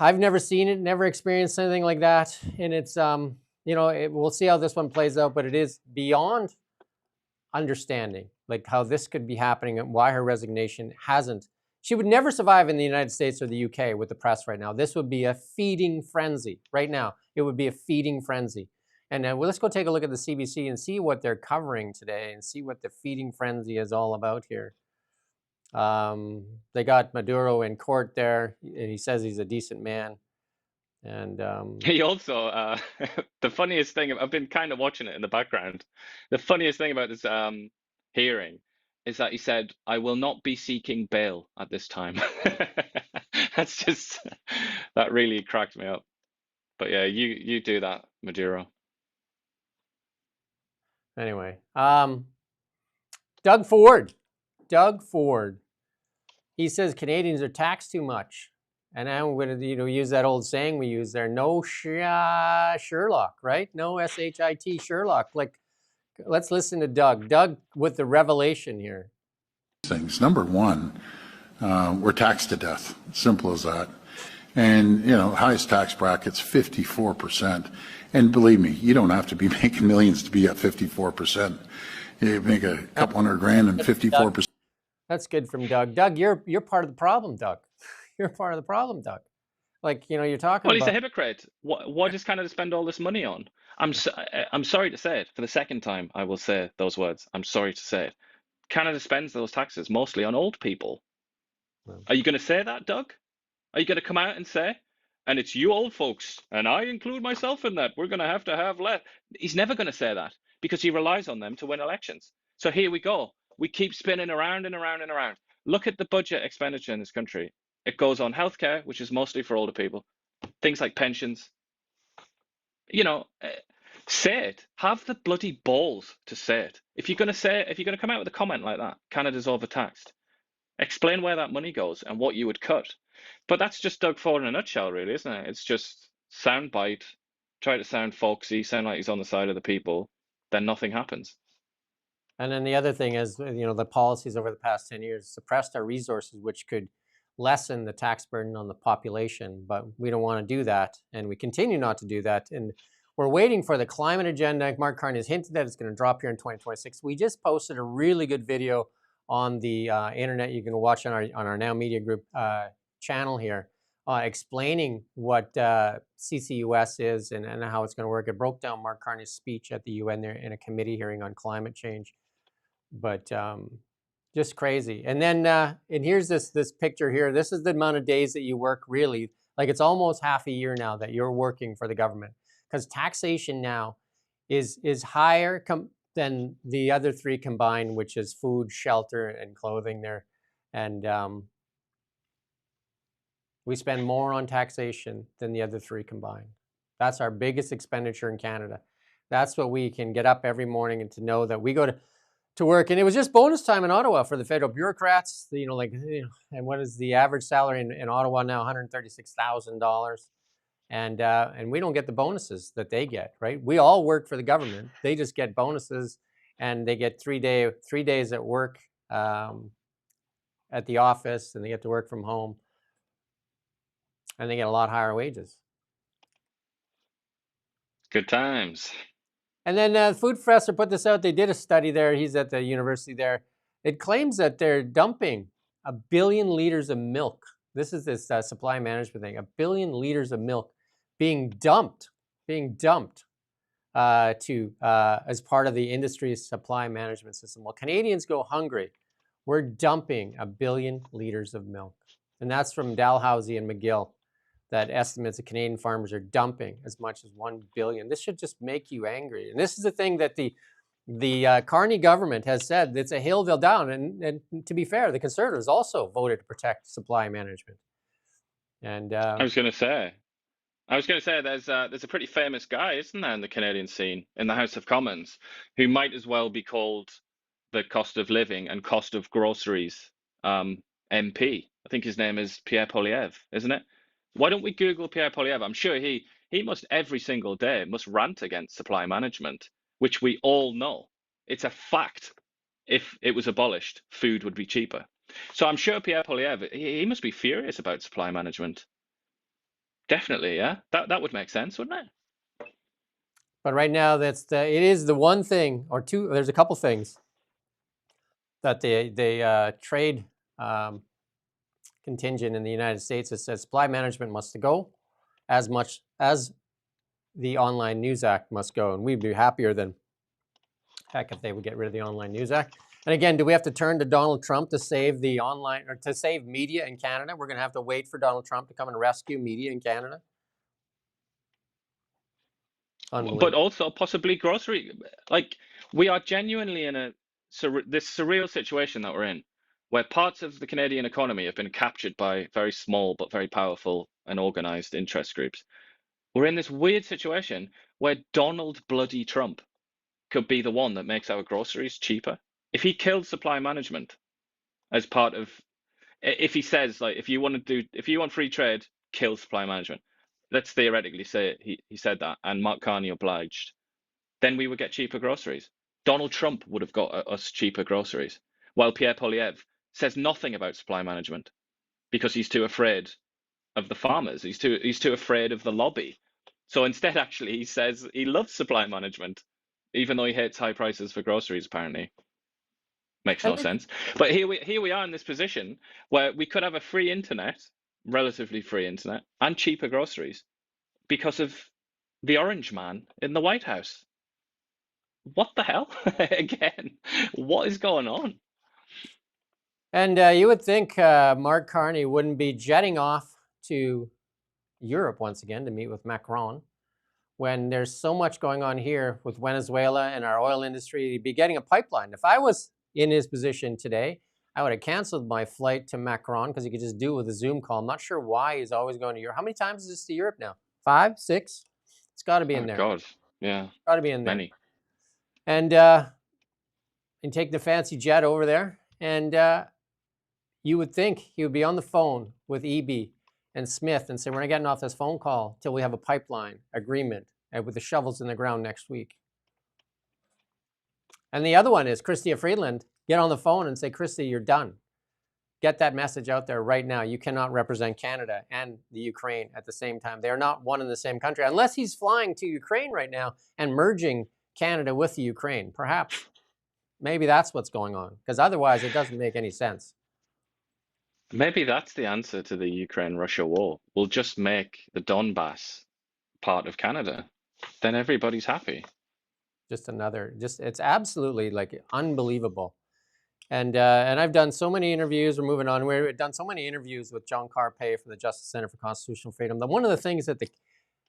Speaker 1: I've never seen it, never experienced anything like that. And it's, we'll see how this one plays out, but it is beyond understanding, like how this could be happening and why her resignation hasn't. She would never survive in the United States or the UK with the press right now. This would be a feeding frenzy right now. It would be a feeding frenzy. And let's go take a look at the CBC and see what they're covering today and see what the feeding frenzy is all about here. They got Maduro in court there, and he says he's a decent man. And
Speaker 2: he also, the funniest thing, I've been kind of watching it in the background. The funniest thing about this hearing is that he said, "I will not be seeking bail at this time." That's just, that really cracked me up. But yeah, you do that, Maduro.
Speaker 1: Anyway, Doug Ford. He says Canadians are taxed too much. And I'm going to use that old saying we use there, no Sherlock, right? No S-H-I-T, Sherlock. Like, let's listen to Doug. Doug with the revelation here.
Speaker 20: Things. Number one, we're taxed to death. Simple as that. And, highest tax bracket's 54%. And believe me, you don't have to be making millions to be at 54%. You make a couple $100,000 and 54%.
Speaker 1: That's good from Doug. Doug, you're part of the problem, Doug. You're part of the problem, Doug. Like, you're talking
Speaker 2: Well, he's a
Speaker 1: about.
Speaker 2: hypocrite. What does Canada spend all this money on? I'm sorry to say it. For the second time, I will say those words. I'm sorry to say it. Canada spends those taxes mostly on old people. Are you going to say that, Doug? Are you going to come out and say, and it's you old folks, and I include myself in that, we're going to have less? He's never going to say that because he relies on them to win elections. So here we go. We keep spinning around and around and around. Look at the budget expenditure in this country. It goes on healthcare, which is mostly for older people, things like pensions. Say it. Have the bloody balls to say it. If you're going to come out with a comment like that, Canada's overtaxed, explain where that money goes and what you would cut. But that's just Doug Ford in a nutshell, really, isn't it? It's just soundbite, try to sound folksy, sound like he's on the side of the people, then nothing happens.
Speaker 1: And then the other thing is, the policies over the past 10 years suppressed our resources, which could lessen the tax burden on the population. But we don't want to do that, and we continue not to do that. And we're waiting for the climate agenda. Mark Carney has hinted that it's going to drop here in 2026. We just posted a really good video on the internet. You can watch on our Now Media Group channel here, explaining what CCUS is and how it's going to work. It broke down Mark Carney's speech at the UN there in a committee hearing on climate change. But just crazy. And then and here's this picture here. This is the amount of days that you work, really. Like, it's almost half a year now that you're working for the government, because taxation now is higher than the other three combined, which is food, shelter, and clothing there. And we spend more on taxation than the other three combined. That's our biggest expenditure in Canada. That's what we can get up every morning and to know that we go to work. And it was just bonus time in Ottawa for the federal bureaucrats. And what is the average salary in Ottawa now? $136,000. And we don't get the bonuses that they get, right? We all work for the government. They just get bonuses, and they get 3 days at work at the office, and they get to work from home, and they get a lot higher wages.
Speaker 2: Good times.
Speaker 1: And then the food professor put this out. They did a study there. He's at the university there. It claims that they're dumping 1 billion liters of milk. This is this supply management thing. 1 billion liters of milk being dumped as part of the industry's supply management system. Well, Canadians go hungry. We're dumping 1 billion liters of milk. And that's from Dalhousie and McGill, that estimates that Canadian farmers are dumping as much as 1 billion. This should just make you angry. And this is the thing that the Carney government has said, it's a hill they'll down. And to be fair, the Conservatives also voted to protect supply management. And
Speaker 2: I was going to say, there's a pretty famous guy, isn't there, in the Canadian scene, in the House of Commons, who might as well be called the cost of living and cost of groceries MP. I think his name is Pierre Poilievre, isn't it? Why don't we Google Pierre Poilievre? I'm sure he must every single day must rant against supply management, which we all know. It's a fact. If it was abolished, food would be cheaper. So I'm sure Pierre Poilievre, he must be furious about supply management. Definitely, yeah. That would make sense, wouldn't it?
Speaker 1: But right now, it is the one thing, or two. There's a couple things that the trade contingent in the United States that says supply management must go, as much as the Online News Act must go. And we'd be happier than heck if they would get rid of the Online News Act. And again, do we have to turn to Donald Trump to save the online, or to save media in Canada? We're going to have to wait for Donald Trump to come and rescue media in Canada.
Speaker 2: But also possibly grocery. Like, we are genuinely in this surreal situation that we're in, where parts of the Canadian economy have been captured by very small but very powerful and organized interest groups. We're in this weird situation where Donald bloody Trump could be the one that makes our groceries cheaper. If he killed supply management as part of, if he says, like, if you want free trade, kill supply management. Let's theoretically say it, he said that, and Mark Carney obliged, then we would get cheaper groceries. Donald Trump would have got us cheaper groceries, while Pierre Poilievre says nothing about supply management because he's too afraid of the farmers. He's too afraid of the lobby. So instead, actually, he says he loves supply management, even though he hates high prices for groceries, apparently. Makes no sense. But here we are in this position where we could have a free internet relatively free internet, and cheaper groceries because of the orange man in the White House. What the hell? Again, what is going on?
Speaker 1: And you would think Mark Carney wouldn't be jetting off to Europe once again to meet with Macron when there's so much going on here with Venezuela and our oil industry. He'd be getting a pipeline. If I was in his position today, I would have canceled my flight to Macron because he could just do it with a Zoom call. I'm not sure why he's always going to Europe. How many times is this to Europe now? 5, 6? It's got to be in there.
Speaker 2: God, yeah.
Speaker 1: Got to be in there.
Speaker 2: Many.
Speaker 1: And take the fancy jet over there. And you would think he would be on the phone with EB and Smith and say, we're not getting off this phone call till we have a pipeline agreement with the shovels in the ground next week. And the other one is Chrystia Freeland. Get on the phone and say, Chrystia, you're done. Get that message out there right now. You cannot represent Canada and the Ukraine at the same time. They're not one in the same country, unless he's flying to Ukraine right now and merging Canada with the Ukraine. Perhaps, maybe that's what's going on, because otherwise it doesn't make any sense.
Speaker 2: Maybe that's the answer to the Ukraine-Russia war. We'll just make the Donbass part of Canada. Then everybody's happy.
Speaker 1: It's absolutely like unbelievable. And I've done so many interviews. We're moving on. We've done so many interviews with John Carpay from the Justice Center for Constitutional Freedom. One of the things that the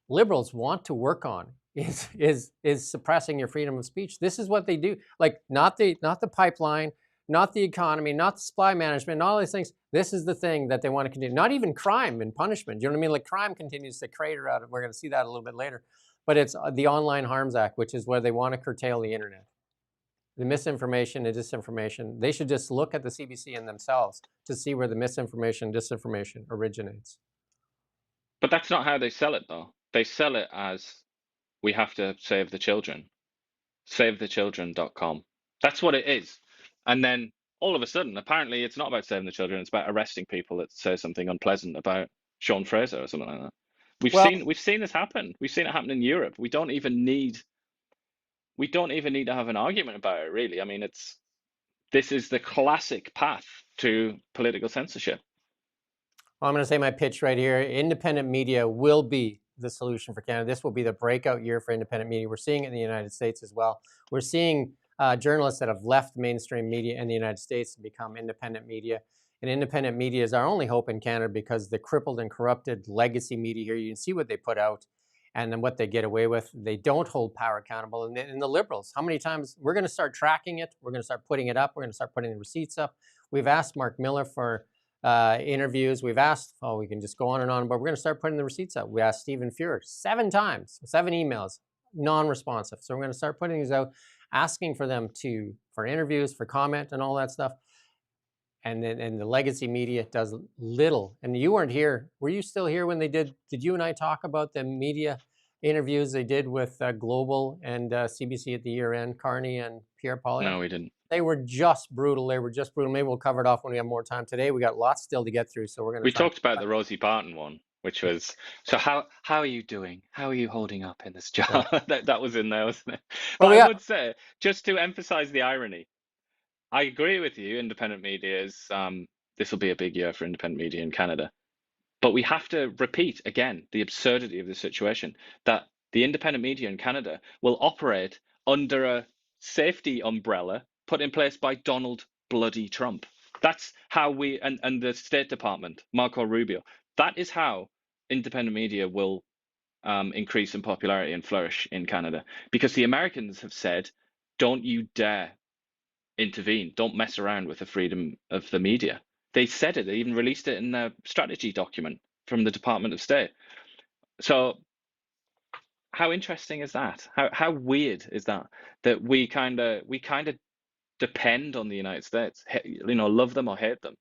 Speaker 1: liberals want to work on is suppressing your freedom of speech. This is what they do. Like not the pipeline, not the economy, not the supply management, not all these things. This is the thing that they want to continue. Not even crime and punishment. Do you know what I mean? Like crime continues to crater out. We're going to see that a little bit later. But it's the Online Harms Act, which is where they want to curtail the internet. The misinformation and disinformation. They should just look at the CBC and themselves to see where the misinformation and disinformation originates.
Speaker 2: But that's not how they sell it, though. They sell it as, we have to save the children. SaveTheChildren.com. That's what it is. And then all of a sudden, apparently it's not about saving the children. It's about arresting people that say something unpleasant about Sean Fraser or something like that. We've seen this happen. We've seen it happen in Europe. We don't even need to have an argument about it, really. I mean, this is the classic path to political censorship.
Speaker 1: Well, I'm going to say my pitch right here. Independent media will be the solution for Canada. This will be the breakout year for independent media. We're seeing it in the United States as well. We're seeing journalists that have left mainstream media in the United States and become independent media. And independent media is our only hope in Canada, because the crippled and corrupted legacy media here, you can see what they put out and then what they get away with. They don't hold power accountable. And the liberals, how many times? We're going to start tracking it. We're going to start putting it up. We're going to start putting the receipts up. We've asked Mark Miller for interviews. We've asked, we can just go on, but we're going to start putting the receipts up. We asked Stephen Fuhrer 7 times, 7 emails, non-responsive. So we're going to start putting these out, asking for them for interviews, for comment and all that stuff. And the legacy media does little. And you weren't here. Were you still here when they did you and I talk about the media interviews they did with Global and CBC at the year end, Carney and Pierre Poilievre?
Speaker 2: No, we didn't.
Speaker 1: They were just brutal. Maybe we'll cover it off when we have more time. Today we got lots still to get through, so we're going to.
Speaker 2: We talked about the Rosie Barton one, which was, so how are you doing? How are you holding up in this job? Yeah. that was in there, wasn't it? But I would say, just to emphasize the irony, I agree with you. Independent media is this will be a big year for independent media in Canada, but we have to repeat again the absurdity of the situation, that the independent media in Canada will operate under a safety umbrella put in place by Donald bloody Trump. That's how and the State Department, Marco Rubio. That is how independent media will increase in popularity and flourish in Canada, because the Americans have said, don't you dare intervene. Don't mess around with the freedom of the media. They said it. They even released it in their strategy document from the Department of State. So how interesting is that? How weird is that? That we kind of depend on the United States. Love them or hate them.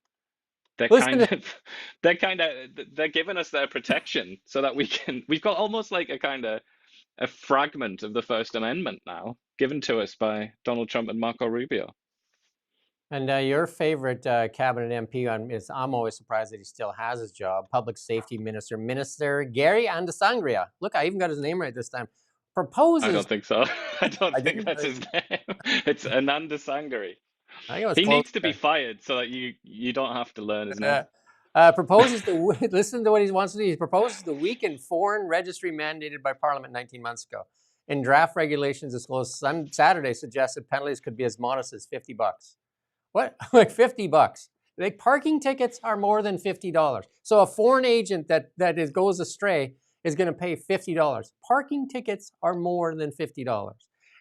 Speaker 2: They're giving us their protection so that we've got almost like a fragment of the First Amendment now given to us by Donald Trump and Marco Rubio.
Speaker 1: And your favorite cabinet MP is, I'm always surprised that he still has his job, Public Safety Minister Gary Andesangria. Look, I even got his name right this time. Proposes.
Speaker 2: I don't think so. I don't think that's his name. It's Ananda Sangari. He needs to be fired so that you don't have to learn his name.
Speaker 1: Proposes to listen to what he wants to do. He proposes to weaken foreign registry mandated by Parliament 19 months ago. In draft regulations disclosed Saturday, suggested penalties could be as modest as $50. What? Like $50? Like parking tickets are more than $50. So a foreign agent that goes astray is going to pay $50. Parking tickets are more than $50.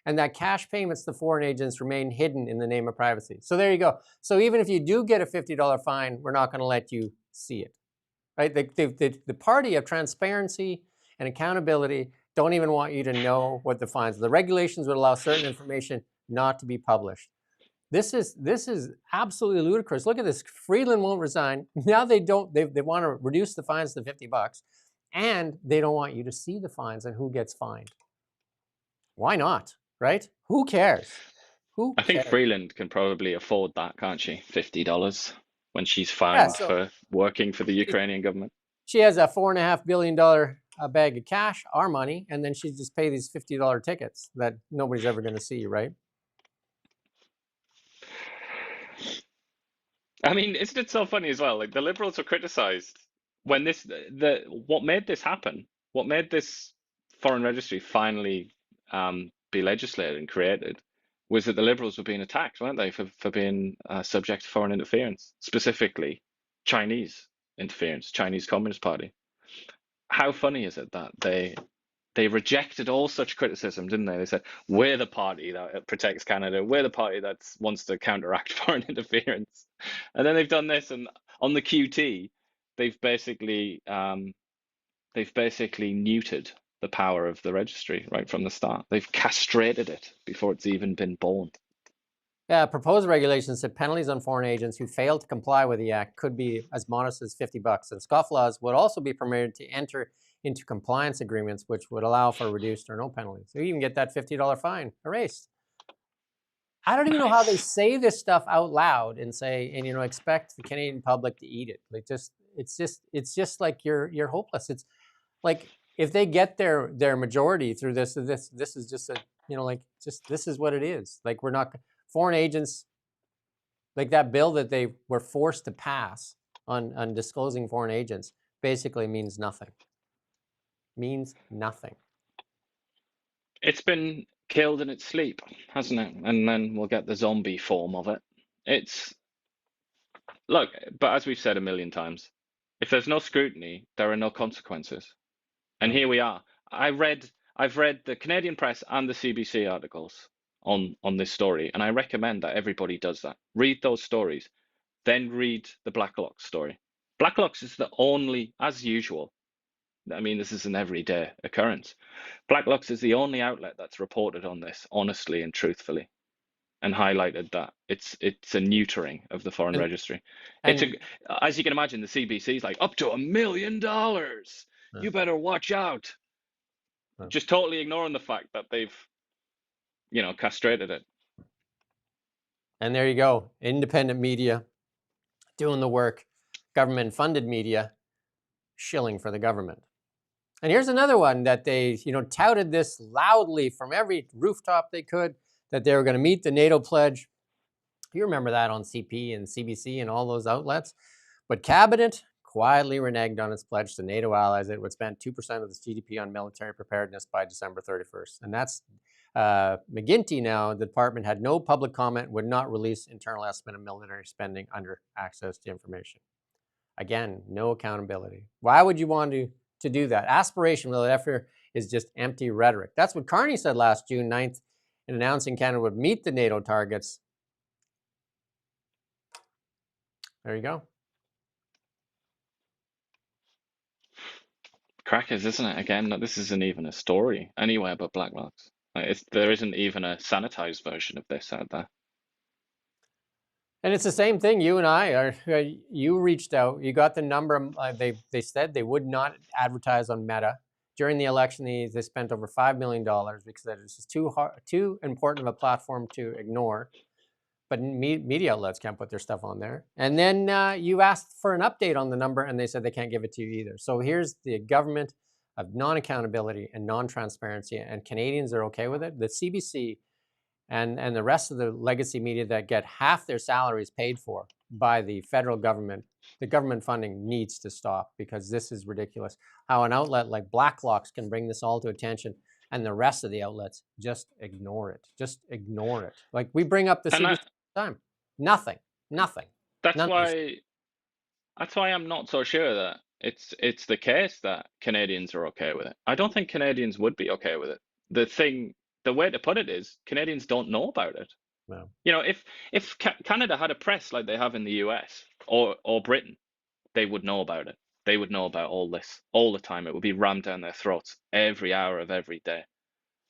Speaker 1: And that cash payments to foreign agents remain hidden in the name of privacy. So there you go. So even if you do get a $50 fine, we're not going to let you see it, right? The party of transparency and accountability don't even want you to know what the fines. The regulations would allow certain information not to be published. This is absolutely ludicrous. Look at this. Freeland won't resign. Now they want to reduce the fines to $50, and they don't want you to see the fines and who gets fined. Why not? Right? Who cares?
Speaker 2: I think Freeland can probably afford that, can't she? $50 when she's fined for working for the Ukrainian government.
Speaker 1: She has a $4.5 billion bag of cash, our money, and then she just pay these $50 tickets that nobody's ever going to see, right?
Speaker 2: I mean, isn't it so funny as well? Like the Liberals were criticized when what made this happen, what made this foreign registry finally be legislated and created, was that the Liberals were being attacked, weren't they, for being subject to foreign interference, specifically Chinese interference, Chinese Communist Party. How funny is it that they rejected all such criticism, didn't they? They said, we're the party that protects Canada. We're the party that wants to counteract foreign interference. And then they've done this, and on the QT, they've basically neutered the power of the registry right from the start. They've castrated it before it's even been born.
Speaker 1: Yeah, proposed regulations said penalties on foreign agents who fail to comply with the act could be as modest as $50, and scofflaws would also be permitted to enter into compliance agreements, which would allow for reduced or no penalty. So you can get that $50 fine erased. I don't even know how they say this stuff out loud and expect the Canadian public to eat it. Like it's just like you're hopeless. It's like if they get their majority through this is just this is what it is. Like we're not foreign agents, like that bill that they were forced to pass on disclosing foreign agents basically means nothing. Means nothing.
Speaker 2: It's been killed in its sleep, hasn't it? And then we'll get the zombie form of it. Look, but as we've said a million times, if there's no scrutiny, there are no consequences. And here we are. I've read the Canadian Press and the CBC articles on this story, and I recommend that everybody does that. Read those stories, then read the Blacklocks story. Blacklocks is the only, as usual, I mean, this is an everyday occurrence. Blacklocks is the only outlet that's reported on this honestly and truthfully, and highlighted that it's a neutering of the foreign registry. As you can imagine, the CBC is like up to $1 million. You better watch out. Just totally ignoring the fact that they've, castrated it.
Speaker 1: And there you go, independent media doing the work, government-funded media shilling for the government. And here's another one that they, touted this loudly from every rooftop they could, that they were going to meet the NATO pledge. You remember that on CP and CBC and all those outlets. But Cabinet quietly reneged on its pledge to NATO allies. It would spend 2% of its GDP on military preparedness by December 31st. And that's McGuinty now. The department had no public comment, would not release internal estimate of military spending under access to information. Again, no accountability. Why would you want to do that? Aspiration without effort is just empty rhetoric. That's what Carney said last June 9th in announcing Canada would meet the NATO targets. There you go.
Speaker 2: Crackers, isn't it? Again, this isn't even a story anywhere but Blacklocks. There isn't even a sanitized version of this out there.
Speaker 1: And it's the same thing. You and I you reached out. You got the number. They said they would not advertise on Meta during the election. They spent over $5 million because it's just too important of a platform to ignore. But media outlets can't put their stuff on there. And then you asked for an update on the number, and they said they can't give it to you either. So here's the government of non-accountability and non-transparency, and Canadians are okay with it. The CBC and the rest of the legacy media that get half their salaries paid for by the federal government. The government funding needs to stop because this is ridiculous. How an outlet like Blacklock's can bring this all to attention and the rest of the outlets just ignore it. Just ignore it. Like we bring up the CBC all the time. Nothing.
Speaker 2: That's why I'm not so sure that it's the case that Canadians are okay with it. I don't think Canadians would be okay with it. The way to put it is Canadians don't know about it.
Speaker 1: No.
Speaker 2: You know, if Canada had a press like they have in the US or Britain, they would know about it. They would know about all this all the time. It would be rammed down their throats every hour of every day.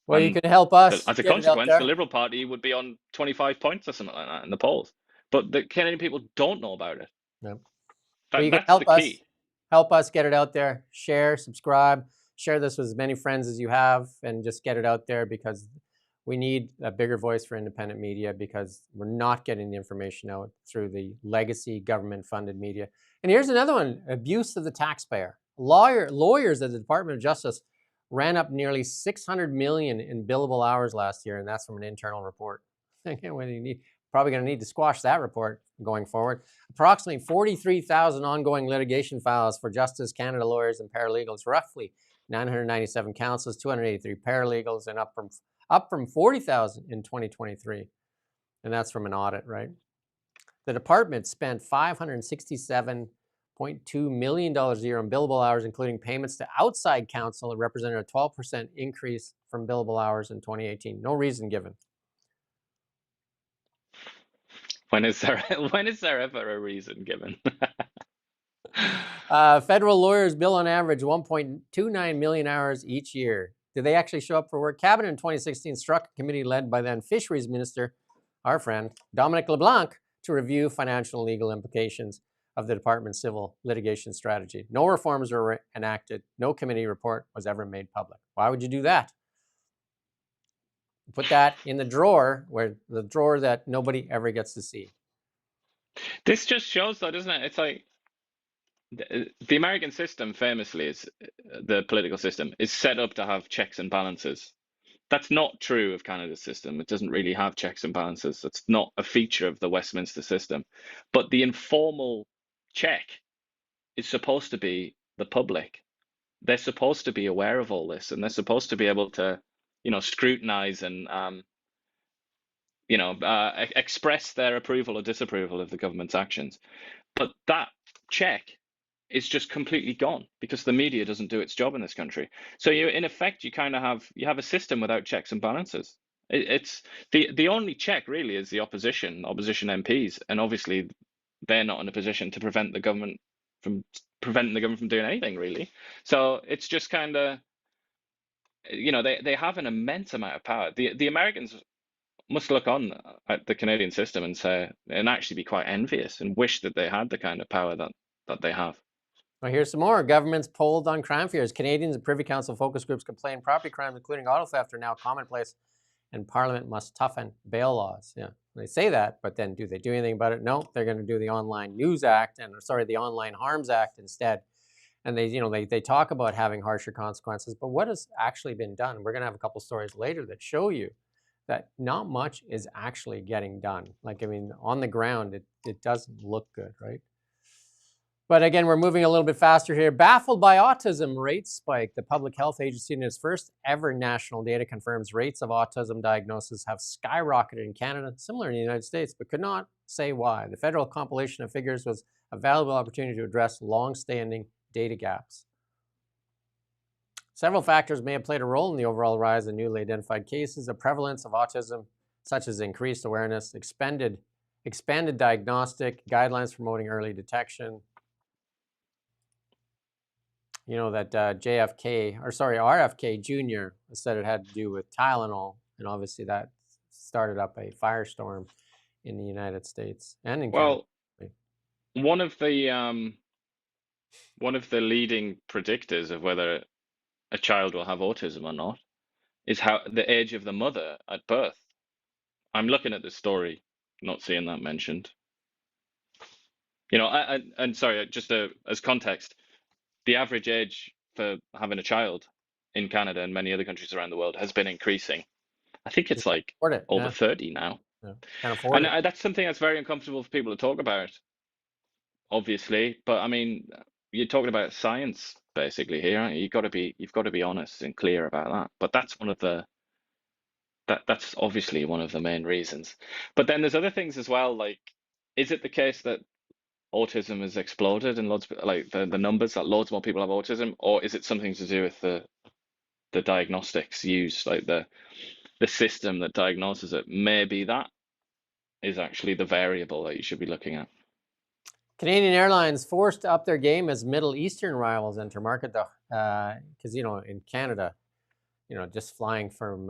Speaker 1: Well, you can help us.
Speaker 2: As a consequence, the Liberal Party would be on 25 points or something like that in the polls. But the Canadian people don't know about it.
Speaker 1: No.
Speaker 2: Well,
Speaker 1: you can help us get it out there. Share, subscribe, share this with as many friends as you have, and just get it out there because we need a bigger voice for independent media because we're not getting the information out through the legacy government-funded media. And here's another one: abuse of the taxpayer. Lawyers at the Department of Justice ran up nearly 600 million in billable hours last year, and that's from an internal report. Probably going to need to squash that report going forward. Approximately 43,000 ongoing litigation files for Justice Canada lawyers and paralegals, roughly 997 counsels, 283 paralegals, and up from 40,000 in 2023. And that's from an audit, right? The department spent $567.2 million a year on billable hours, including payments to outside counsel. It represented a 12% increase from billable hours in 2018. No reason given.
Speaker 2: When is there ever a reason given?
Speaker 1: Federal lawyers bill on average 1.29 million hours each year. Do they actually show up for work? Cabinet in 2016 struck a committee led by then Fisheries Minister, our friend, Dominic LeBlanc, to review financial and legal implications of the department's civil litigation strategy. No reforms were enacted. No committee report was ever made public. Why would you do that? Put that in the drawer that nobody ever gets to see.
Speaker 2: This just shows, though, doesn't it? It's like the American system, famously, is the political system is set up to have checks and balances. That's not true of Canada's system. It doesn't really have checks and balances. That's not a feature of the Westminster system. But the informal check is supposed to be the public. They're supposed to be aware of all this, and they're supposed to be able to, scrutinize and, express their approval or disapproval of the government's actions. But that check is just completely gone because the media doesn't do its job in this country. So in effect, you have a system without checks and balances. It's the only check really is the opposition MPs, and obviously they're not in a position to prevent the government from doing anything really. So it's just kind of, they have an immense amount of power. The Americans must look on at the Canadian system and actually be quite envious and wish that they had the kind of power that they have.
Speaker 1: Well, here's some more. Governments polled on crime fears. Canadians and Privy Council focus groups complain property crimes, including auto theft, are now commonplace, and Parliament must toughen bail laws. Yeah, they say that, but then do they do anything about it? No, they're going to do the Online News Act the Online Harms Act instead. And they talk about having harsher consequences, but what has actually been done? We're going to have a couple stories later that show you that not much is actually getting done. On the ground, it doesn't look good, right? But again, we're moving a little bit faster here. Baffled by autism rates spike. The Public Health Agency in its first ever national data confirms rates of autism diagnosis have skyrocketed in Canada, similar in the United States, but could not say why. The federal compilation of figures was a valuable opportunity to address long-standing data gaps. Several factors may have played a role in the overall rise in newly identified cases. The prevalence of autism, such as increased awareness, expanded diagnostic guidelines promoting early detection. That RFK Jr. said it had to do with Tylenol, and obviously that started up a firestorm in the United States and in Canada.
Speaker 2: Well, one of the leading predictors of whether a child will have autism or not is how the age of the mother at birth. I'm looking at this story, not seeing that mentioned. And sorry, just as context, the average age for having a child in Canada and many other countries around the world has been increasing. I think it's over 30 now.
Speaker 1: Yeah,
Speaker 2: and that's something that's very uncomfortable for people to talk about obviously, but I mean, you're talking about science basically here, aren't you? You've got to be honest and clear about that. But that's one of the that's obviously one of the main reasons. But then there's other things as well. Like, is it the case that autism has exploded and loads like the numbers that loads more people have autism, or is it something to do with the diagnostics used, like the system that diagnoses it? Maybe that is actually the variable that you should be looking at.
Speaker 1: Canadian Airlines forced to up their game as Middle Eastern rivals enter market, though, because in Canada, just flying from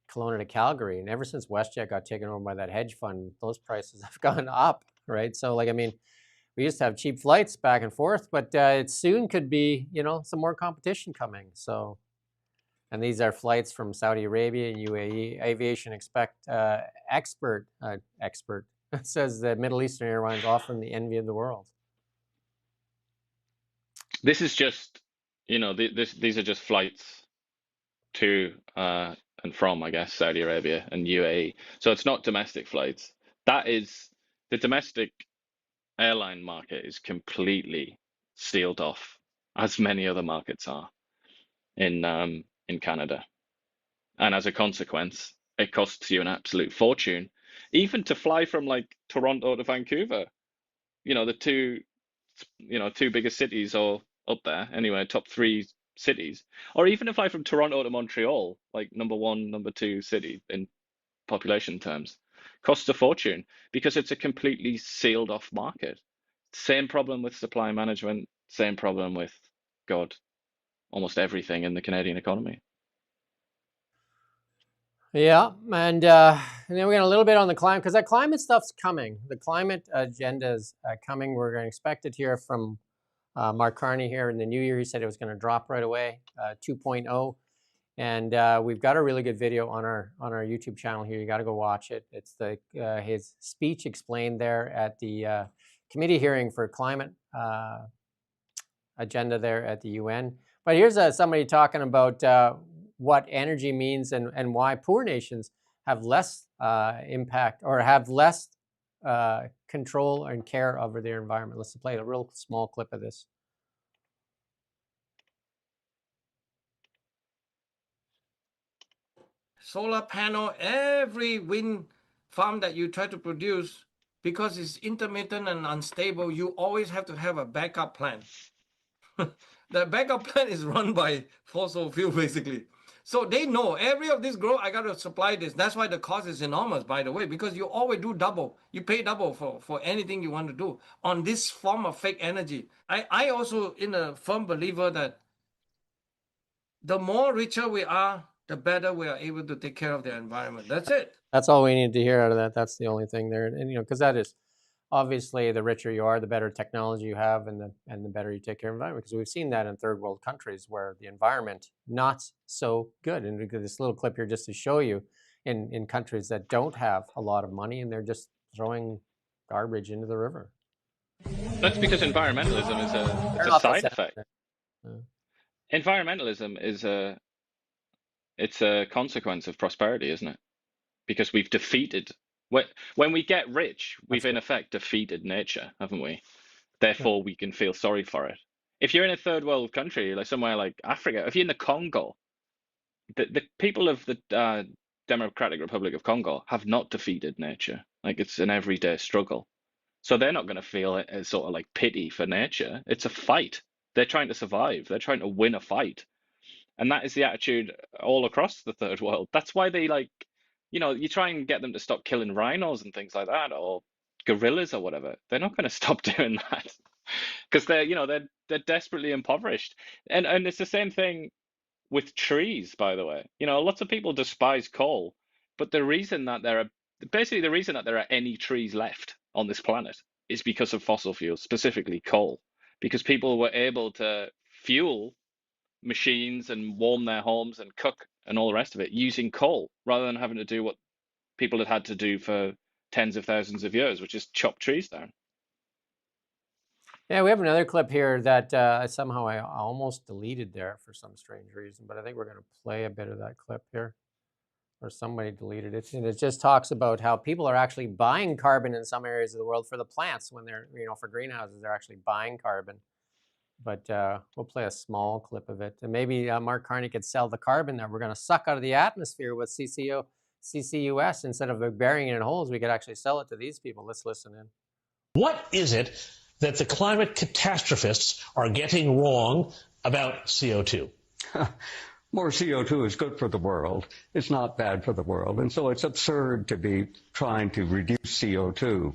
Speaker 1: Kelowna to Calgary, and ever since WestJet got taken over by that hedge fund, those prices have gone up, right? So, we used to have cheap flights back and forth, but it soon could be, some more competition coming. So, and these are flights from Saudi Arabia and UAE. Aviation expert says that Middle Eastern Airlines often the envy of the world.
Speaker 2: This is just, these are just flights to and from, I guess, Saudi Arabia and UAE. So it's not domestic flights. That is, the domestic airline market is completely sealed off, as many other markets are in Canada. And as a consequence, it costs you an absolute fortune, even to fly from Toronto to Vancouver. The two biggest cities or up there anyway, top 3 cities, or even to fly from Toronto to Montreal, like number 1, number 2 city in population terms, costs a fortune because it's a completely sealed off market. Same problem with supply management, same problem with almost everything in the Canadian economy.
Speaker 1: Yeah, and then we got a little bit on the climate, because that climate stuff's coming. The climate agenda is coming. We're going to expect it here from Mark Carney here in the new year. He said it was going to drop right away, 2.0. And we've got a really good video on our YouTube channel here. You got to go watch it. It's his speech explained there at the committee hearing for climate agenda there at the UN. But here's somebody talking about what energy means and why poor nations have less impact or have less control and care over their environment. Let's play a real small clip of this.
Speaker 21: Solar panel, every wind farm that you try to produce, because it's intermittent and unstable, you always have to have a backup plan. The backup plan is run by fossil fuel, basically. So they know every of this growth, I got to supply this. That's why the cost is enormous, by the way, because you always do double. You pay double for anything you want to do on this form of fake energy. I also in a firm believer that the more richer we are, the better we are able to take care of the environment. That's it.
Speaker 1: That's all we need to hear out of that. That's the only thing there. And because that is obviously the richer you are, the better technology you have, and the better you take care of the environment. Because we've seen that in third world countries where the environment not so good. And we got this little clip here just to show you in countries that don't have a lot of money and they're just throwing garbage into the river.
Speaker 2: That's because environmentalism is a side effect. Environmentalism is it's a consequence of prosperity, isn't it? Because we've defeated, when we get rich, we've in effect defeated nature, haven't we? Therefore, we can feel sorry for it. If you're in a third world country, like somewhere like Africa, if you're in the Congo, the people of the Democratic Republic of Congo have not defeated nature. Like, it's an everyday struggle. So they're not going to feel it as sort of like pity for nature. It's a fight. They're trying to survive. They're trying to win a fight. And that is the attitude all across the third world. That's why they you try and get them to stop killing rhinos and things like that, or gorillas or whatever. They're not going to stop doing that because they're desperately impoverished. And it's the same thing with trees, by the way. Lots of people despise coal, but the reason that there are any trees left on this planet is because of fossil fuels, specifically coal, because people were able to fuel machines and warm their homes and cook and all the rest of it using coal, rather than having to do what people had to do for tens of thousands of years, which is chop trees down.
Speaker 1: Yeah, we have another clip here that somehow I almost deleted there for some strange reason, but I think we're going to play a bit of that clip here. or somebody deleted it, and it just talks about how people are actually buying carbon in some areas of the world for the plants when they're, for greenhouses, they're actually buying carbon. But we'll play a small clip of it, and maybe Mark Carney could sell the carbon that we're going to suck out of the atmosphere with CCUS. Instead of burying it in holes, we could actually sell it to these people. Let's listen in.
Speaker 4: What is it that the climate catastrophists are getting wrong about CO2?
Speaker 22: More CO2 is good for the world. It's not bad for the world. And so it's absurd to be trying to reduce CO2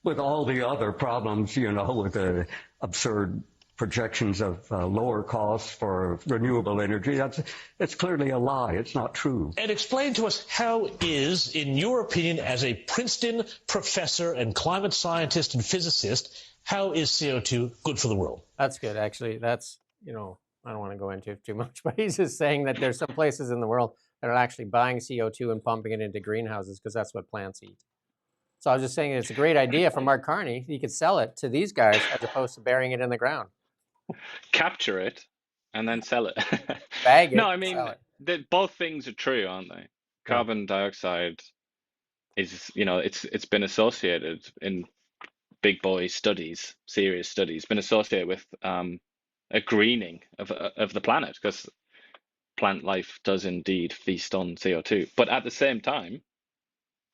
Speaker 22: with all the other problems, with the absurd projections of lower costs for renewable energy. It's clearly a lie. It's not true.
Speaker 4: And explain to us how is, in your opinion, as a Princeton professor and climate scientist and physicist, how is CO2 good for the world?
Speaker 1: That's good. Actually, that's, I don't want to go into it too much, but he's just saying that there's some places in the world that are actually buying CO2 and pumping it into greenhouses because that's what plants eat. So I was just saying it's a great idea for Mark Carney. He could sell it to these guys as opposed to burying it in the ground.
Speaker 2: Capture it and then sell it.
Speaker 1: Bag it.
Speaker 2: No, I mean,
Speaker 1: sell it.
Speaker 2: both things are true, aren't they? Carbon dioxide is, it's been associated in big boy studies, serious studies, been associated with a greening of the planet, because plant life does indeed feast on CO2. But at the same time,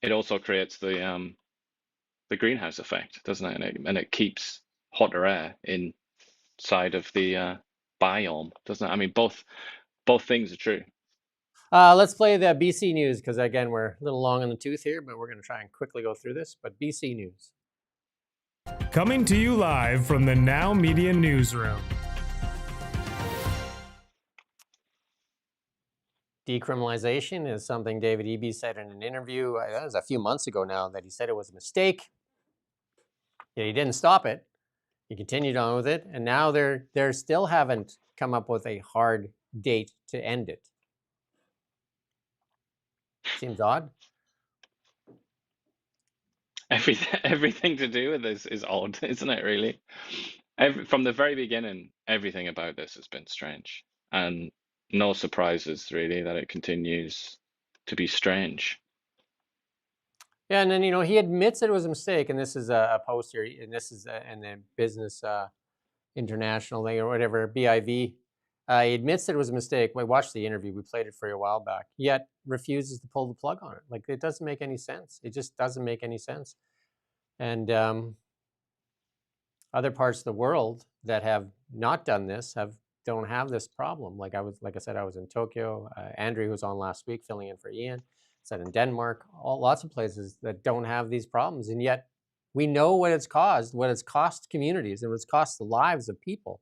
Speaker 2: it also creates the greenhouse effect, doesn't it? And it keeps hotter air inside of the biome, doesn't it? I mean, both things are true.
Speaker 1: Let's play the BC News, because again, we're a little long in the tooth here, but we're going to try and quickly go through this. But BC News.
Speaker 23: Coming to you live from the Now Media Newsroom.
Speaker 1: Decriminalization is something David Eby said in an interview, that was a few months ago now, that he said it was a mistake. Yet he didn't stop it. He continued on with it, and now they still haven't come up with a hard date to end it. Seems odd.
Speaker 2: Everything to do with this is odd, isn't it, really? From the very beginning, everything about this has been strange. And no surprises, really, that it continues to be strange.
Speaker 1: Yeah, and then, he admits that it was a mistake, and this is a post here, and this is in the Business International thing, or whatever, BIV. He admits that it was a mistake. We watched the interview. We played it for you a while back, yet refuses to pull the plug on it. Like, it doesn't make any sense. It just doesn't make any sense. And other parts of the world that have not done this don't have this problem. Like I said, I was in Tokyo. Andrew, who was on last week, filling in for Ian, said in Denmark, lots of places that don't have these problems. And yet we know what it's caused, what it's cost communities, and what it's cost the lives of people.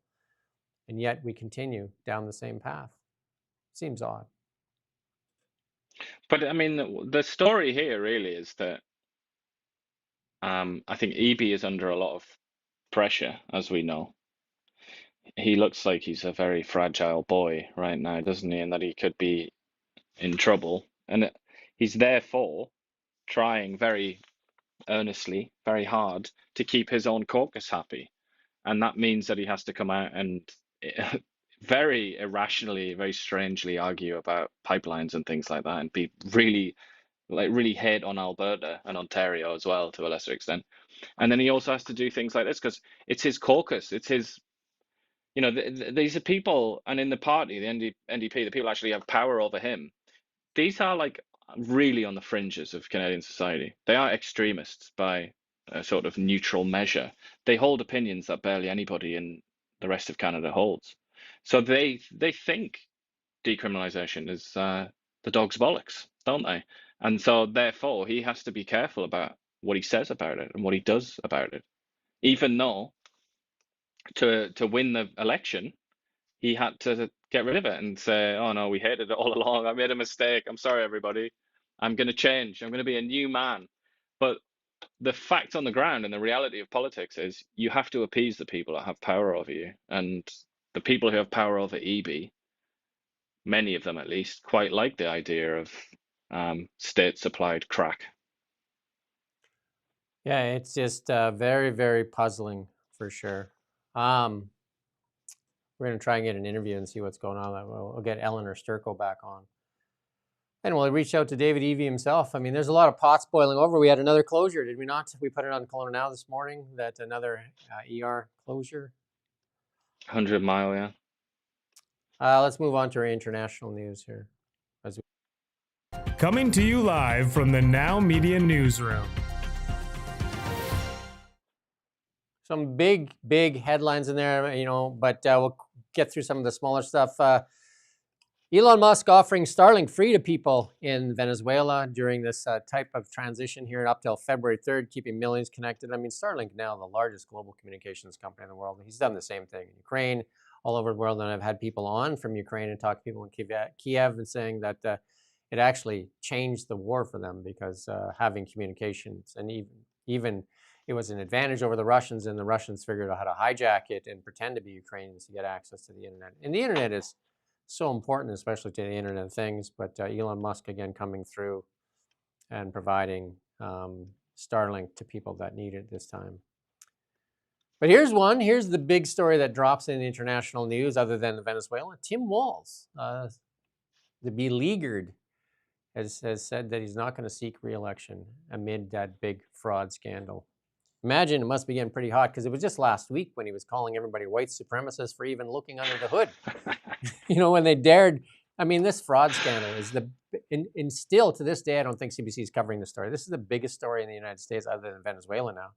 Speaker 1: And yet we continue down the same path. Seems odd.
Speaker 2: But I mean, the story here really is that I think Eby is under a lot of pressure, as we know. He looks like he's a very fragile boy right now, doesn't he? And that he could be in trouble. And he's therefore trying very earnestly, very hard to keep his own caucus happy. And that means that he has to come out and very irrationally, very strangely argue about pipelines and things like that, and be really hate on Alberta and Ontario as well, to a lesser extent. And then he also has to do things like this because it's his caucus, it's his, these are people, and in the party, the NDP, the people actually have power over him. These are like really on the fringes of Canadian society. They are extremists by a sort of neutral measure. They hold opinions that barely anybody in the rest of Canada holds. So they think decriminalization is the dog's bollocks, don't they? And so therefore he has to be careful about what he says about it and what he does about it. Even though to win the election, he had to get rid of it and say, oh no, we hated it all along. I made a mistake. I'm sorry, everybody. I'm going to change. I'm going to be a new man. But the fact on the ground and the reality of politics is you have to appease the people that have power over you. And the people who have power over Eby, many of them at least, quite like the idea of state-supplied crack.
Speaker 1: Yeah, it's just very, very puzzling for sure. We're going to try and get an interview and see what's going on. We'll get Eleanor Sturko back on. And we'll reach out to David Evie himself. I mean, there's a lot of pots boiling over. We had another closure, did we not? We put it on Kelowna Now this morning, that another ER closure.
Speaker 2: 100 Mile, yeah.
Speaker 1: Let's move on to our international news here.
Speaker 23: Coming to you live from the Now Media Newsroom.
Speaker 1: Some big headlines in there, you know, but we'll get through some of the smaller stuff. Elon Musk offering Starlink free to people in Venezuela during this type of transition here up till February 3rd, keeping millions connected. I mean, Starlink now the largest global communications company in the world. He's done the same thing in Ukraine, all over the world. And I've had people on from Ukraine and talk to people in Kiev and saying that it actually changed the war for them because having communications, and even it was an advantage over the Russians, and the Russians figured out how to hijack it and pretend to be Ukrainians to get access to the internet. And the internet is so important, especially to the Internet of Things. But Elon Musk again coming through and providing Starlink to people that need it this time. But here's one. Here's the big story that drops in the international news, other than Venezuela. Tim Walz, the beleaguered, has said that he's not going to seek re-election amid that big fraud scandal. Imagine it must be getting pretty hot, because it was just last week when he was calling everybody white supremacists for even looking under the hood. You know, when they dared. I mean, this fraud scandal is and still to this day, I don't think CBC is covering the story. This is the biggest story in the United States other than Venezuela now.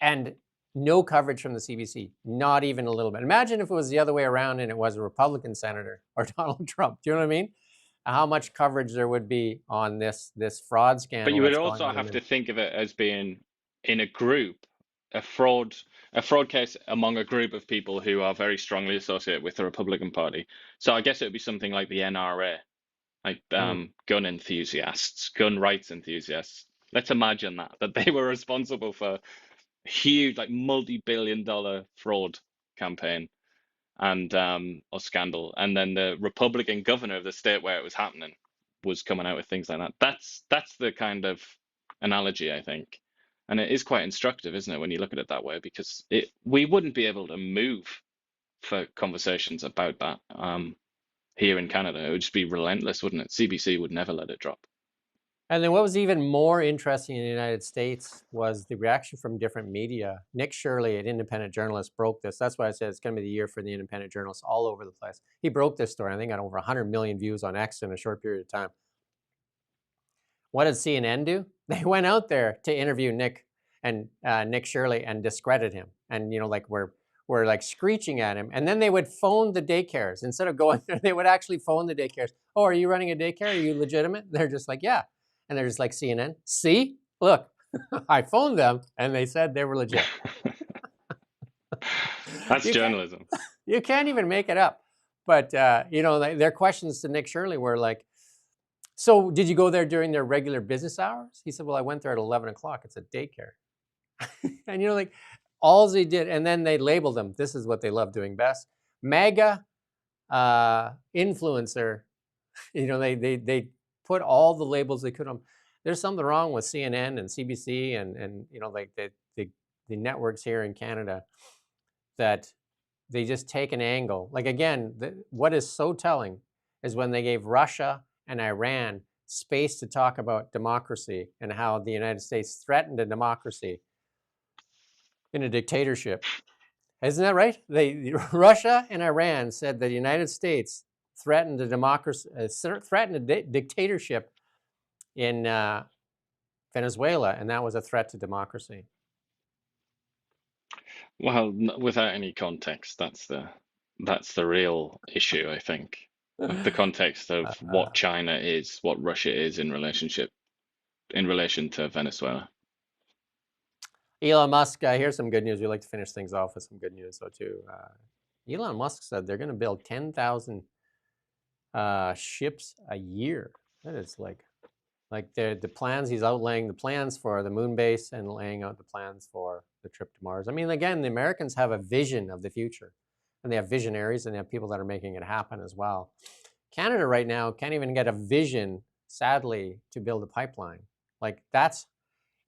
Speaker 1: And no coverage from the CBC, not even a little bit. Imagine if it was the other way around and it was a Republican senator or Donald Trump. Do you know what I mean? How much coverage there would be on this fraud scandal.
Speaker 2: But you would also have to think of it as being in a group, a fraud case among a group of people who are very strongly associated with the Republican Party. So I guess it would be something like the NRA, like gun enthusiasts, gun rights enthusiasts. Let's imagine that they were responsible for a huge, like multi-billion-dollar fraud campaign and or scandal, and then the Republican governor of the state where it was happening was coming out with things like that. That's the kind of analogy, I think, and it is quite instructive, isn't it, when you look at it that way? Because we wouldn't be able to move for conversations about that here in Canada. It would just be relentless, wouldn't it? CBC would never let it drop.
Speaker 1: And then what was even more interesting in the United States was the reaction from different media. Nick Shirley, an independent journalist, broke this. That's why I said it's going to be the year for the independent journalists all over the place. He broke this story. I think got over 100 million views on X in a short period of time. What did CNN do? They went out there to interview Nick Shirley and discredit him. And, you know, like we're like screeching at him. And then they would phone the daycares. Instead of going there, they would actually phone the daycares. Oh, are you running a daycare? Are you legitimate? They're just like, yeah. And they're just like, CNN, see, look, I phoned them and they said they were legit.
Speaker 2: That's journalism.
Speaker 1: You can't even make it up. But, you know, their questions to Nick Shirley were like, so did you go there during their regular business hours? He said, well, I went there at 11 o'clock. It's a daycare. And, you know, like all they did, and then they labeled them. This is what they love doing best. MAGA influencer. You know, they put all the labels they could on. There's something wrong with CNN and CBC and you know, like the networks here in Canada, that they just take an angle. Like again, what is so telling is when they gave Russia and Iran space to talk about democracy and how the United States threatened a democracy in a dictatorship. Isn't that right? Russia and Iran said the United States threatened a democracy, threatened a dictatorship in Venezuela, and that was a threat to democracy.
Speaker 2: Well, without any context, that's the real issue, I think. The context of what China is, what Russia is in relation to Venezuela.
Speaker 1: Elon Musk, here's some good news. We like to finish things off with some good news, though, too. Elon Musk said they're going to build 10,000 ships a year. That is like the plans. He's outlaying the plans for the moon base and laying out the plans for the trip to Mars. I mean, again, the Americans have a vision of the future, and they have visionaries, and they have people that are making it happen as well. Canada right now can't even get a vision, sadly, to build a pipeline. Like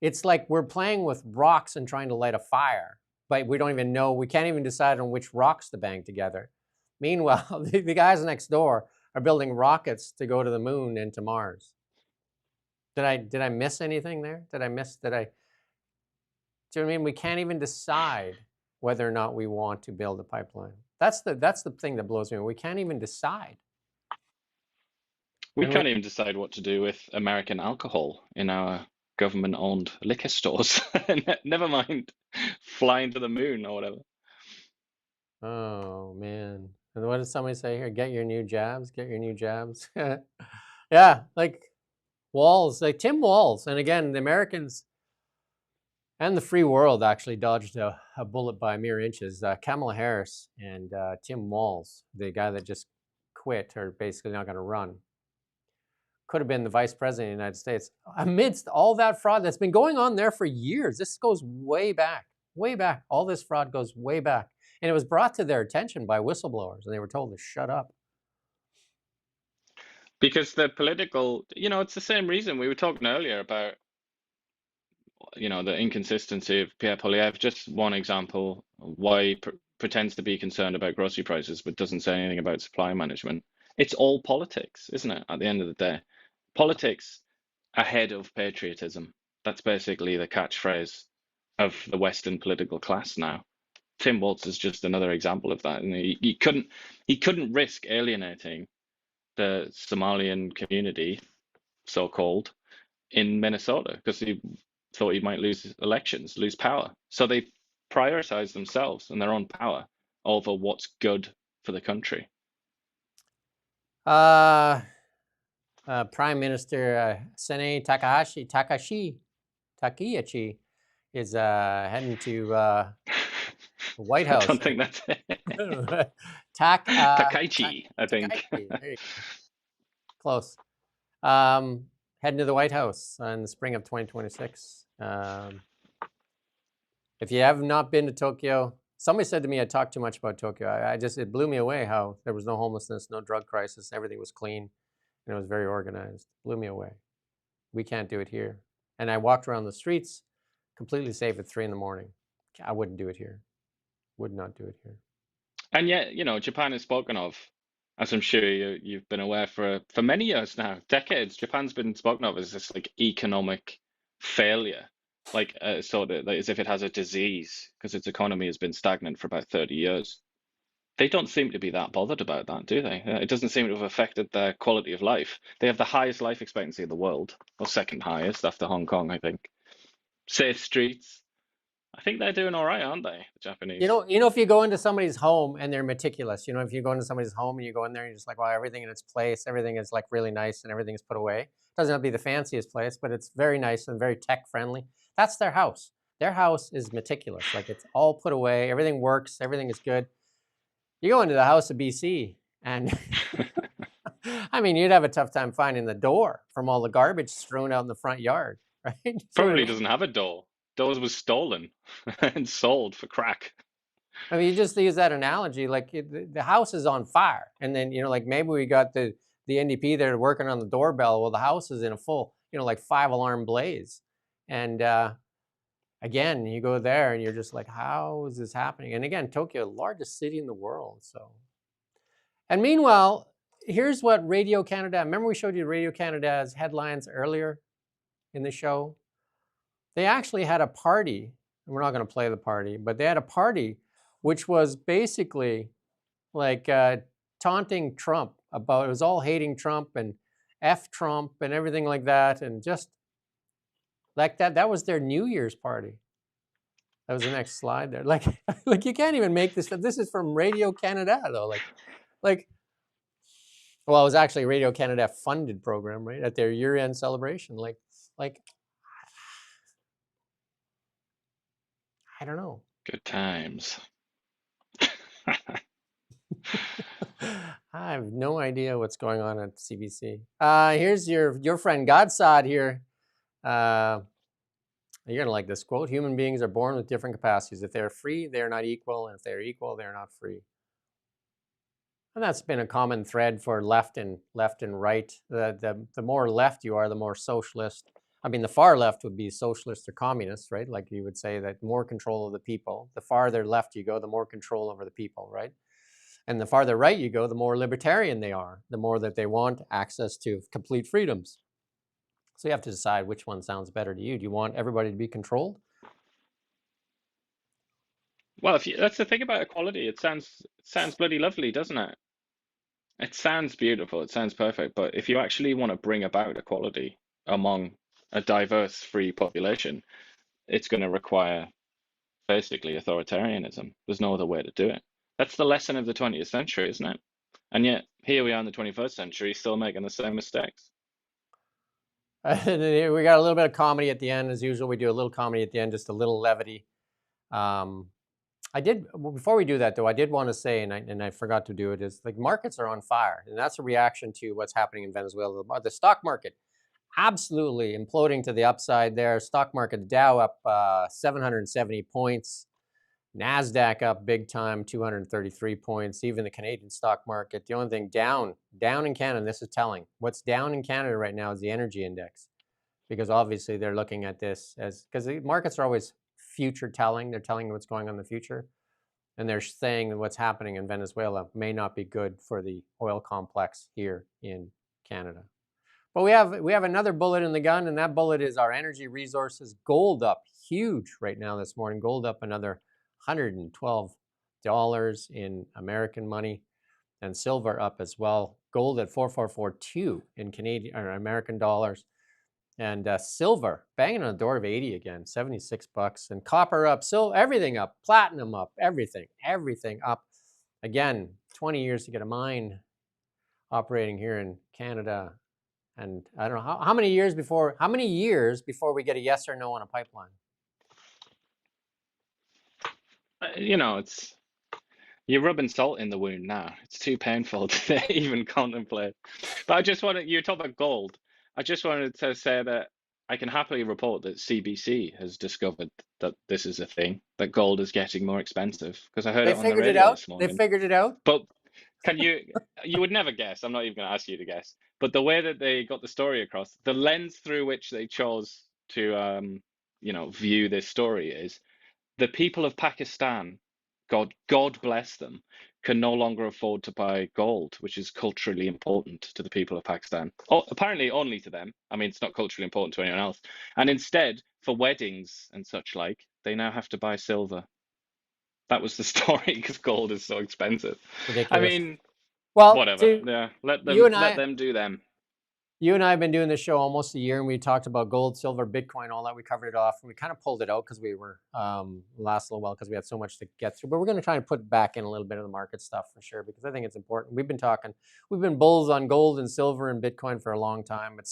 Speaker 1: it's like we're playing with rocks and trying to light a fire, but we don't even know. We can't even decide on which rocks to bang together. Meanwhile, the guys next door are building rockets to go to the moon and to Mars. Did I miss anything there? Do you know what I mean? We can't even decide whether or not we want to build a pipeline. That's the thing that blows me away. We can't even decide.
Speaker 2: We can't even decide what to do with American alcohol in our government-owned liquor stores. Never mind flying to the moon or whatever.
Speaker 1: Oh, man. And what did somebody say here? Get your new jabs, get your new jabs. Yeah, like Walz, like Tim Walz. And again, the Americans and the free world actually dodged a bullet by mere inches. Kamala Harris and Tim Walz, the guy that just quit or basically not going to run, could have been the vice president of the United States amidst all that fraud that's been going on there for years. This goes way back, way back. All this fraud goes way back. And it was brought to their attention by whistleblowers, and they were told to shut up.
Speaker 2: Because the political, it's the same reason we were talking earlier about, the inconsistency of Pierre Poilievre. Just one example, why he pretends to be concerned about grocery prices, but doesn't say anything about supply management. It's all politics, isn't it, at the end of the day? Politics ahead of patriotism. That's basically the catchphrase of the Western political class now. Tim Walz is just another example of that. And he couldn't risk alienating the Somalian community, so-called, in Minnesota, because he thought he might lose elections, lose power. So they prioritize themselves and their own power over what's good for the country.
Speaker 1: Prime Minister Sene Takahashi is heading to the White House.
Speaker 2: I don't think that's it.
Speaker 1: Takaichi,
Speaker 2: I think.
Speaker 1: There you go. Close. Heading to the White House in the spring of 2026. If you have not been to Tokyo, somebody said to me I talked too much about Tokyo. It blew me away how there was no homelessness, no drug crisis, everything was clean, and it was very organized. Blew me away. We can't do it here. And I walked around the streets completely safe at 3 a.m. I wouldn't do it here. Would not do it here.
Speaker 2: And yet, Japan is spoken of, as I'm sure you've been aware for many years now, decades. Japan's been spoken of as this like economic failure, like sort of like as if it has a disease because its economy has been stagnant for about 30 years. They don't seem to be that bothered about that, do they? It doesn't seem to have affected their quality of life. They have the highest life expectancy in the world, or second highest after Hong Kong, I think. Safe streets. I think they're doing all right, aren't they, the Japanese?
Speaker 1: If you go into somebody's home and they're meticulous, if you go into somebody's home and you go in there and you're just like, wow, everything in its place, everything is like really nice and everything is put away. It doesn't have to be the fanciest place, but it's very nice and very tech friendly. That's their house. Their house is meticulous. Like it's all put away. Everything works. Everything is good. You go into the house of BC and I mean, you'd have a tough time finding the door from all the garbage strewn out in the front yard, right?
Speaker 2: Probably doesn't have a door. Doors was stolen and sold for crack.
Speaker 1: I mean, you just use that analogy, like the house is on fire. And then, like maybe we got the NDP there working on the doorbell. Well, the house is in a full, like 5-alarm blaze. And again, you go there and you're just like, how is this happening? And again, Tokyo, largest city in the world. So, and meanwhile, here's what Radio Canada, remember we showed you Radio Canada's headlines earlier in the show? They actually had a party, and we're not going to play the party, but they had a party which was basically like taunting Trump it was all hating Trump and F Trump and everything like that. And just like that was their New Year's party. That was the next slide there. Like you can't even make this stuff. This is from Radio Canada though. Well, it was actually a Radio Canada funded program, right? At their year-end celebration. Like I don't know.
Speaker 2: Good times.
Speaker 1: I have no idea what's going on at CBC. Here's your friend Godsod here. You're going to like this quote. Human beings are born with different capacities. If they're free, they're not equal. And if they're equal, they're not free. And that's been a common thread for left and right. The more left you are, the more socialist. I mean, the far left would be socialist or communist, right? Like you would say that more control of the people. The farther left you go, the more control over the people, right? And the farther right you go, the more libertarian they are, the more that they want access to complete freedoms. So you have to decide which one sounds better to you. Do you want everybody to be controlled?
Speaker 2: Well, that's the thing about equality. It sounds bloody lovely, doesn't it? It sounds beautiful. It sounds perfect. But if you actually want to bring about equality among a diverse, free population, it's going to require basically authoritarianism. There's no other way to do it. That's the lesson of the 20th century, isn't it? And yet, here we are in the 21st century, still making the same mistakes.
Speaker 1: We got a little bit of comedy at the end. As usual, we do a little comedy at the end, just a little levity. Before we do that, though, I did want to say, and I forgot to do it, is like markets are on fire. And that's a reaction to what's happening in Venezuela. The stock market absolutely imploding to the upside there. Stock market, the Dow up 770 points. NASDAQ up big time, 233 points. Even the Canadian stock market, the only thing down in Canada, and this is telling. What's down in Canada right now is the energy index, because obviously they're looking at this as, because the markets are always future telling. They're telling you what's going on in the future. And they're saying that what's happening in Venezuela may not be good for the oil complex here in Canada. But we have another bullet in the gun, and that bullet is our energy resources. Gold up huge right now this morning. Gold up another $112 in American money, and silver up as well. Gold at 4442 in Canadian or American dollars, and silver banging on the door of 80 again, $76, and copper up, everything up, platinum up, everything up. Again, 20 years to get a mine operating here in Canada, and I don't know how many years before we get a yes or no on a pipeline.
Speaker 2: You know, you're rubbing salt in the wound now. It's too painful to even contemplate. But you talk about gold. I just wanted to say that I can happily report that CBC has discovered that this is a thing, that gold is getting more expensive, because I heard it on the radio this morning.
Speaker 1: They figured it out.
Speaker 2: But you would never guess. I'm not even going to ask you to guess. But the way that they got the story across, the lens through which they chose to, view this story is the people of Pakistan, God bless them, can no longer afford to buy gold, which is culturally important to the people of Pakistan. Apparently only to them. I mean, it's not culturally important to anyone else. And instead, for weddings and such like, they now have to buy silver. That was the story, because gold is so expensive.
Speaker 1: Ridiculous.
Speaker 2: I mean,
Speaker 1: well,
Speaker 2: whatever. Yeah, let them do them.
Speaker 1: You and I have been doing this show almost a year, and we talked about gold, silver, Bitcoin, all that. We covered it off, and we kind of pulled it out because we were last little while because we had so much to get through. But we're going to try and put back in a little bit of the market stuff for sure, because I think it's important. We've been bulls on gold and silver and Bitcoin for a long time, but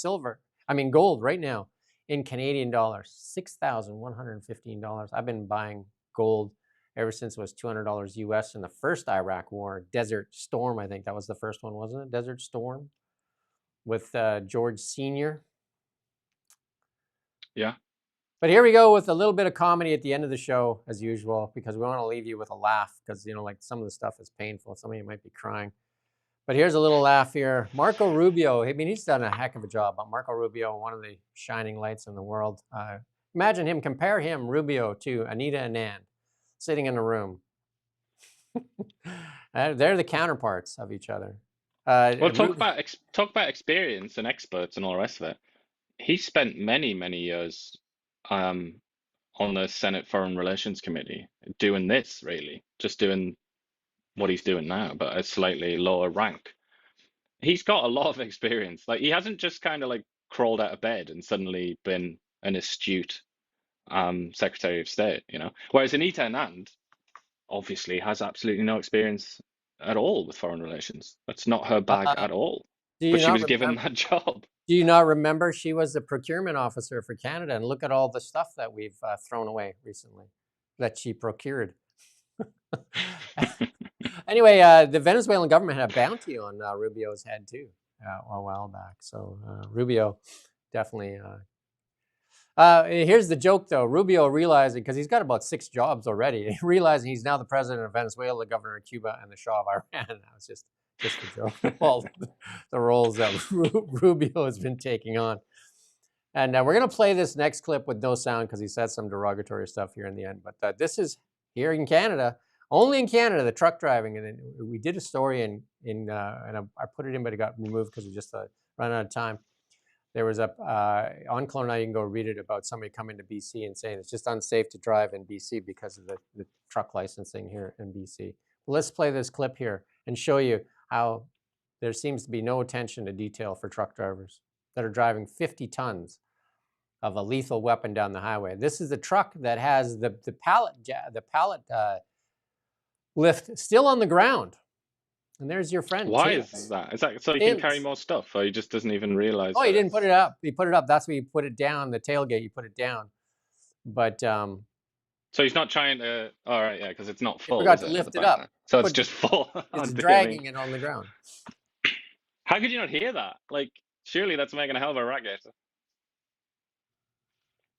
Speaker 1: gold right now in Canadian dollars, $6,115. I've been buying gold ever since it was $200 US in the first Iraq war. Desert Storm, I think that was the first one, wasn't it? Desert Storm with George Sr.
Speaker 2: Yeah.
Speaker 1: But here we go with a little bit of comedy at the end of the show, as usual, because we want to leave you with a laugh, because, like some of the stuff is painful. Some of you might be crying. But here's a little laugh here. Marco Rubio, I mean, he's done a heck of a job. But Marco Rubio, one of the shining lights in the world. Imagine him, compare him, Rubio, to Anita Anand, sitting in a room. They're the counterparts of each other.
Speaker 2: Well, talk about experience and experts and all the rest of it. He spent many, many years on the Senate Foreign Relations Committee doing this, really, just doing what he's doing now, but a slightly lower rank. He's got a lot of experience. Like, he hasn't just kind of like crawled out of bed and suddenly been an astute Secretary of State, Whereas Anita Anand obviously has absolutely no experience at all with foreign relations. That's not her bag at all. But she was given that job.
Speaker 1: Do you not remember she was the procurement officer for Canada? And look at all the stuff that we've thrown away recently that she procured. Anyway, the Venezuelan government had a bounty on Rubio's head too a while back. So Rubio definitely. Here's the joke, though. Rubio realizing, because he's got about 6 jobs already, realizing he's now the president of Venezuela, the governor of Cuba, and the Shah of Iran. That was just a joke. All the roles that Rubio has been taking on. And we're going to play this next clip with no sound because he said some derogatory stuff here in the end. But this is here in Canada. Only in Canada, the truck driving, and we did a story and I put it in, but it got removed because we just ran out of time. There was on Kelowna Now, you can go read it about somebody coming to BC and saying it's just unsafe to drive in BC because of the truck licensing here in BC. But let's play this clip here and show you how there seems to be no attention to detail for truck drivers that are driving 50 tons of a lethal weapon down the highway. This is the truck that has the pallet lift still on the ground. And there's your friend.
Speaker 2: Why
Speaker 1: Tim.
Speaker 2: is that? Is that so he can carry more stuff, or he just doesn't even realize?
Speaker 1: Oh, he didn't put it up. He put it up. That's where you put it down. The tailgate, you put it down. But
Speaker 2: so he's not trying to. All right, yeah, because it's not full.
Speaker 1: He forgot to lift it up.
Speaker 2: So it's just full.
Speaker 1: It's dragging it on the ground.
Speaker 2: How could you not hear that? Like, surely that's making a hell of a racket.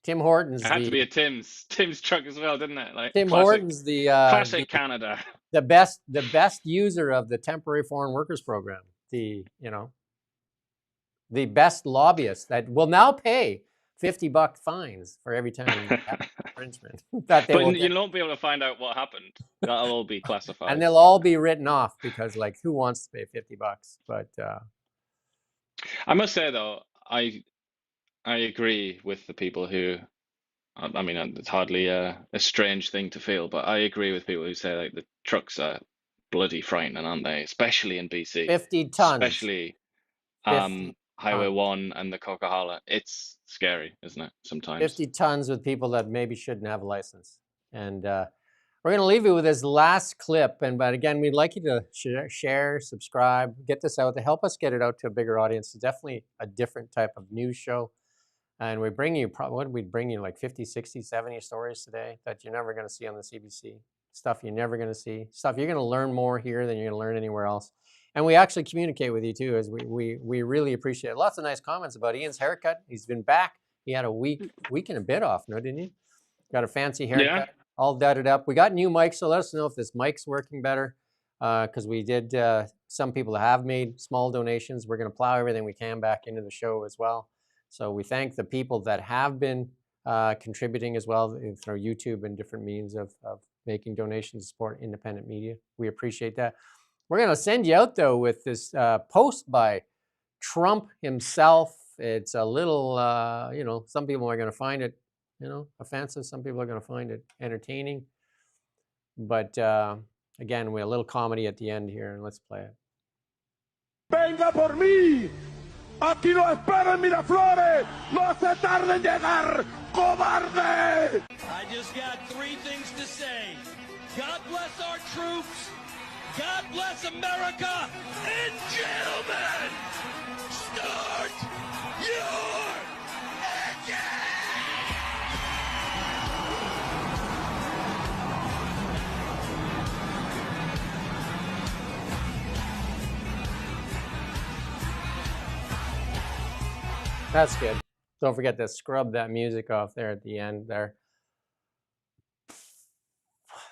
Speaker 1: Tim Hortons.
Speaker 2: It had to be a Tim's truck as well, didn't it? Like
Speaker 1: Tim Hortons,
Speaker 2: classic Canada.
Speaker 1: The best user of the temporary foreign workers program. The best lobbyist that will now pay $50 fines for every time you have infringement. But
Speaker 2: you won't be able to find out what happened. That'll all be classified.
Speaker 1: And they'll all be written off because, like, who wants to pay $50? But
Speaker 2: I must say though, I agree with the people who, I mean, it's hardly a strange thing to feel, but I agree with people who say like the trucks are bloody frightening, aren't they? Especially in BC.
Speaker 1: 50 tons.
Speaker 2: Especially Highway 1 and the Coquihalla. It's scary, isn't it? Sometimes.
Speaker 1: 50 tons with people that maybe shouldn't have a license. And we're going to leave you with this last clip. But again, we'd like you to share, subscribe, get this out to help us get it out to a bigger audience. It's definitely a different type of news show. And we bring you, what did we bring you, like 50, 60, 70 stories today that you're never going to see on the CBC. Stuff you're never going to see. Stuff you're going to learn more here than you're going to learn anywhere else. And we actually communicate with you too, as we really appreciate it. Lots of nice comments about Ian's haircut. He's been back. He had a week and a bit off, no, didn't you? Got a fancy haircut, all dudded up. We got new mics, so let us know if this mic's working better. Because we did, some people have made small donations. We're going to plow everything we can back into the show as well. So we thank the people that have been contributing as well through YouTube and different means of making donations to support independent media. We appreciate that. We're going to send you out, though, with this post by Trump himself. It's a little, some people are going to find it, offensive. Some people are going to find it entertaining. But again, we have a little comedy at the end here, and let's play it.
Speaker 5: Venga por mí. Aquí lo espero en Miraflores. No se tarde en llegar, cobarde.
Speaker 6: I just got 3 things to say. God bless our troops. God bless America. And gentlemen, start your engine.
Speaker 1: That's good. Don't forget to scrub that music off there at the end there.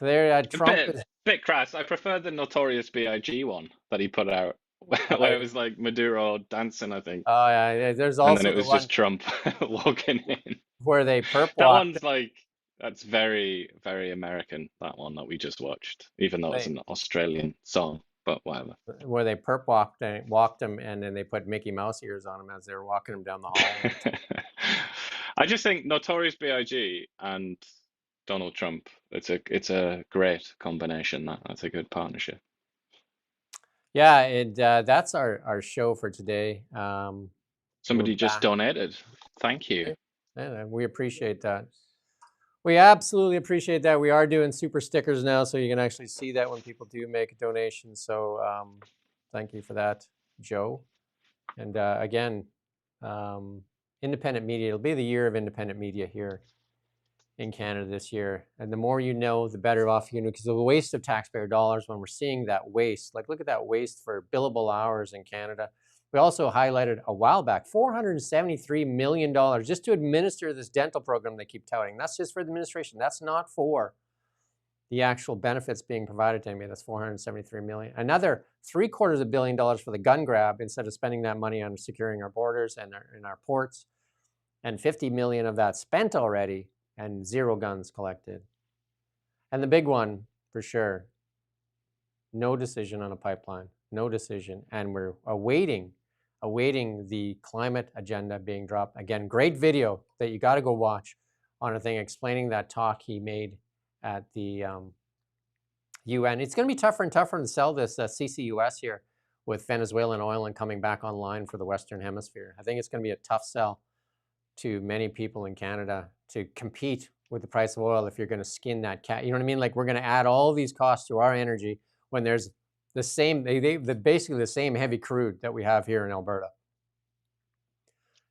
Speaker 1: Trump
Speaker 2: bit crass. I prefer the Notorious B.I.G. one that he put out, where it was like Maduro dancing, I think.
Speaker 1: Oh yeah, there's also
Speaker 2: and then it was just Trump walking in.
Speaker 1: Where they perp walked.
Speaker 2: That one's like, that's very, very American, that one that we just watched, even though it's an Australian song. But whatever.
Speaker 1: Where they perp walked him, and then they put Mickey Mouse ears on him as they were walking him down the hall.
Speaker 2: I just think Notorious B.I.G. and Donald Trump, it's a great combination. That's a good partnership.
Speaker 1: Yeah, that's our show for today.
Speaker 2: Somebody just donated. Thank you.
Speaker 1: Yeah, we appreciate that. We absolutely appreciate that. We are doing super stickers now, so you can actually see that when people do make a donation. So thank you for that, Joe. And again, independent media, it'll be the year of independent media here in Canada this year. And the more you know, the better off you know, because of the waste of taxpayer dollars, when we're seeing that waste, like look at that waste for billable hours in Canada. We also highlighted a while back, $473 million just to administer this dental program they keep touting. That's just for the administration. That's not for the actual benefits being provided to anybody. That's $473 million. Another $750 million for the gun grab instead of spending that money on securing our borders and our ports. And 50 million of that spent already and 0 guns collected. And the big one, for sure, No decision on a pipeline, no decision. And we're awaiting the climate agenda being dropped. Again, great video that you got to go watch on a thing explaining that talk he made at the UN. It's going to be tougher and tougher to sell this CCUS here with Venezuelan oil and coming back online for the Western Hemisphere. I think it's going to be a tough sell to many people in Canada to compete with the price of oil if you're going to skin that cat. You know what I mean? Like, we're going to add all these costs to our energy when there's the same, basically the same heavy crude that we have here in Alberta.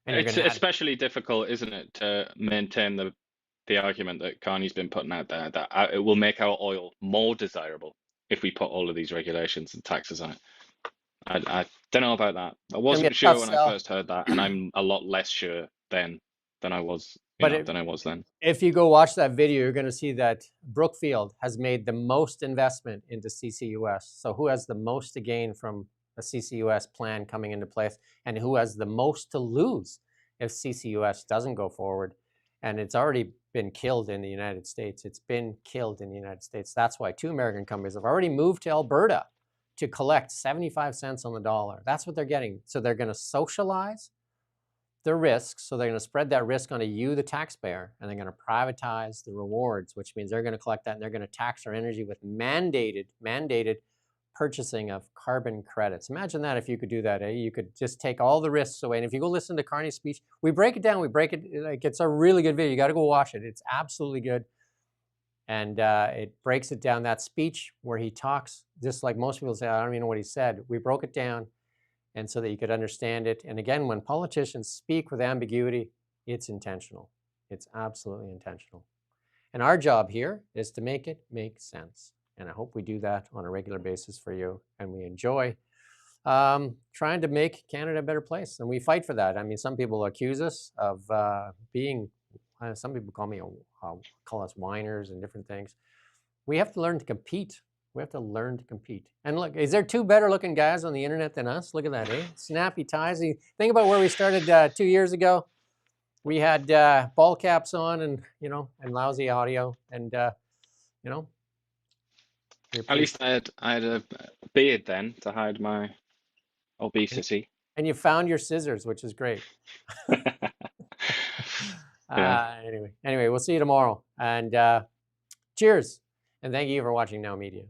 Speaker 1: And
Speaker 2: it's especially difficult, isn't it, to maintain the argument that Carney's been putting out there, that it will make our oil more desirable if we put all of these regulations and taxes on it. I don't know about that. I wasn't sure when I first heard that, and I'm a lot less sure than I was then.
Speaker 1: If you go watch that video, you're going to see that Brookfield has made the most investment into CCUS. So who has the most to gain from a CCUS plan coming into place, and who has the most to lose if CCUS doesn't go forward? And it's already been killed in the United States. It's been killed in the United States. That's why 2 American companies have already moved to Alberta to collect 75 cents on the dollar. That's what they're getting. So they're going to socialize the risks. So they're going to spread that risk onto you, the taxpayer, and they're going to privatize the rewards, which means they're going to collect that and they're going to tax our energy with mandated purchasing of carbon credits. Imagine that if you could do that, eh? You could just take all the risks away. And if you go listen to Carney's speech, we break it down. We break it, like, it's a really good video. You got to go watch it. It's absolutely good. And it breaks it down, that speech where he talks, just like most people say, I don't even know what he said. We broke it down, and so that you could understand it. And again, when politicians speak with ambiguity, it's intentional. It's absolutely intentional. And our job here is to make it make sense. And I hope we do that on a regular basis for you. And we enjoy trying to make Canada a better place. And we fight for that. I mean, some people accuse us of being, some people call us whiners and different things. We have to learn to compete. We have to learn to compete. And look, is there 2 better looking guys on the internet than us? Look at that, eh? Snappy ties. Think about where we started 2 years ago. We had ball caps on and, and lousy audio. And,
Speaker 2: at least I had a beard then to hide my obesity.
Speaker 1: And you found your scissors, which is great. Anyway, we'll see you tomorrow. And cheers. And thank you for watching Now Media.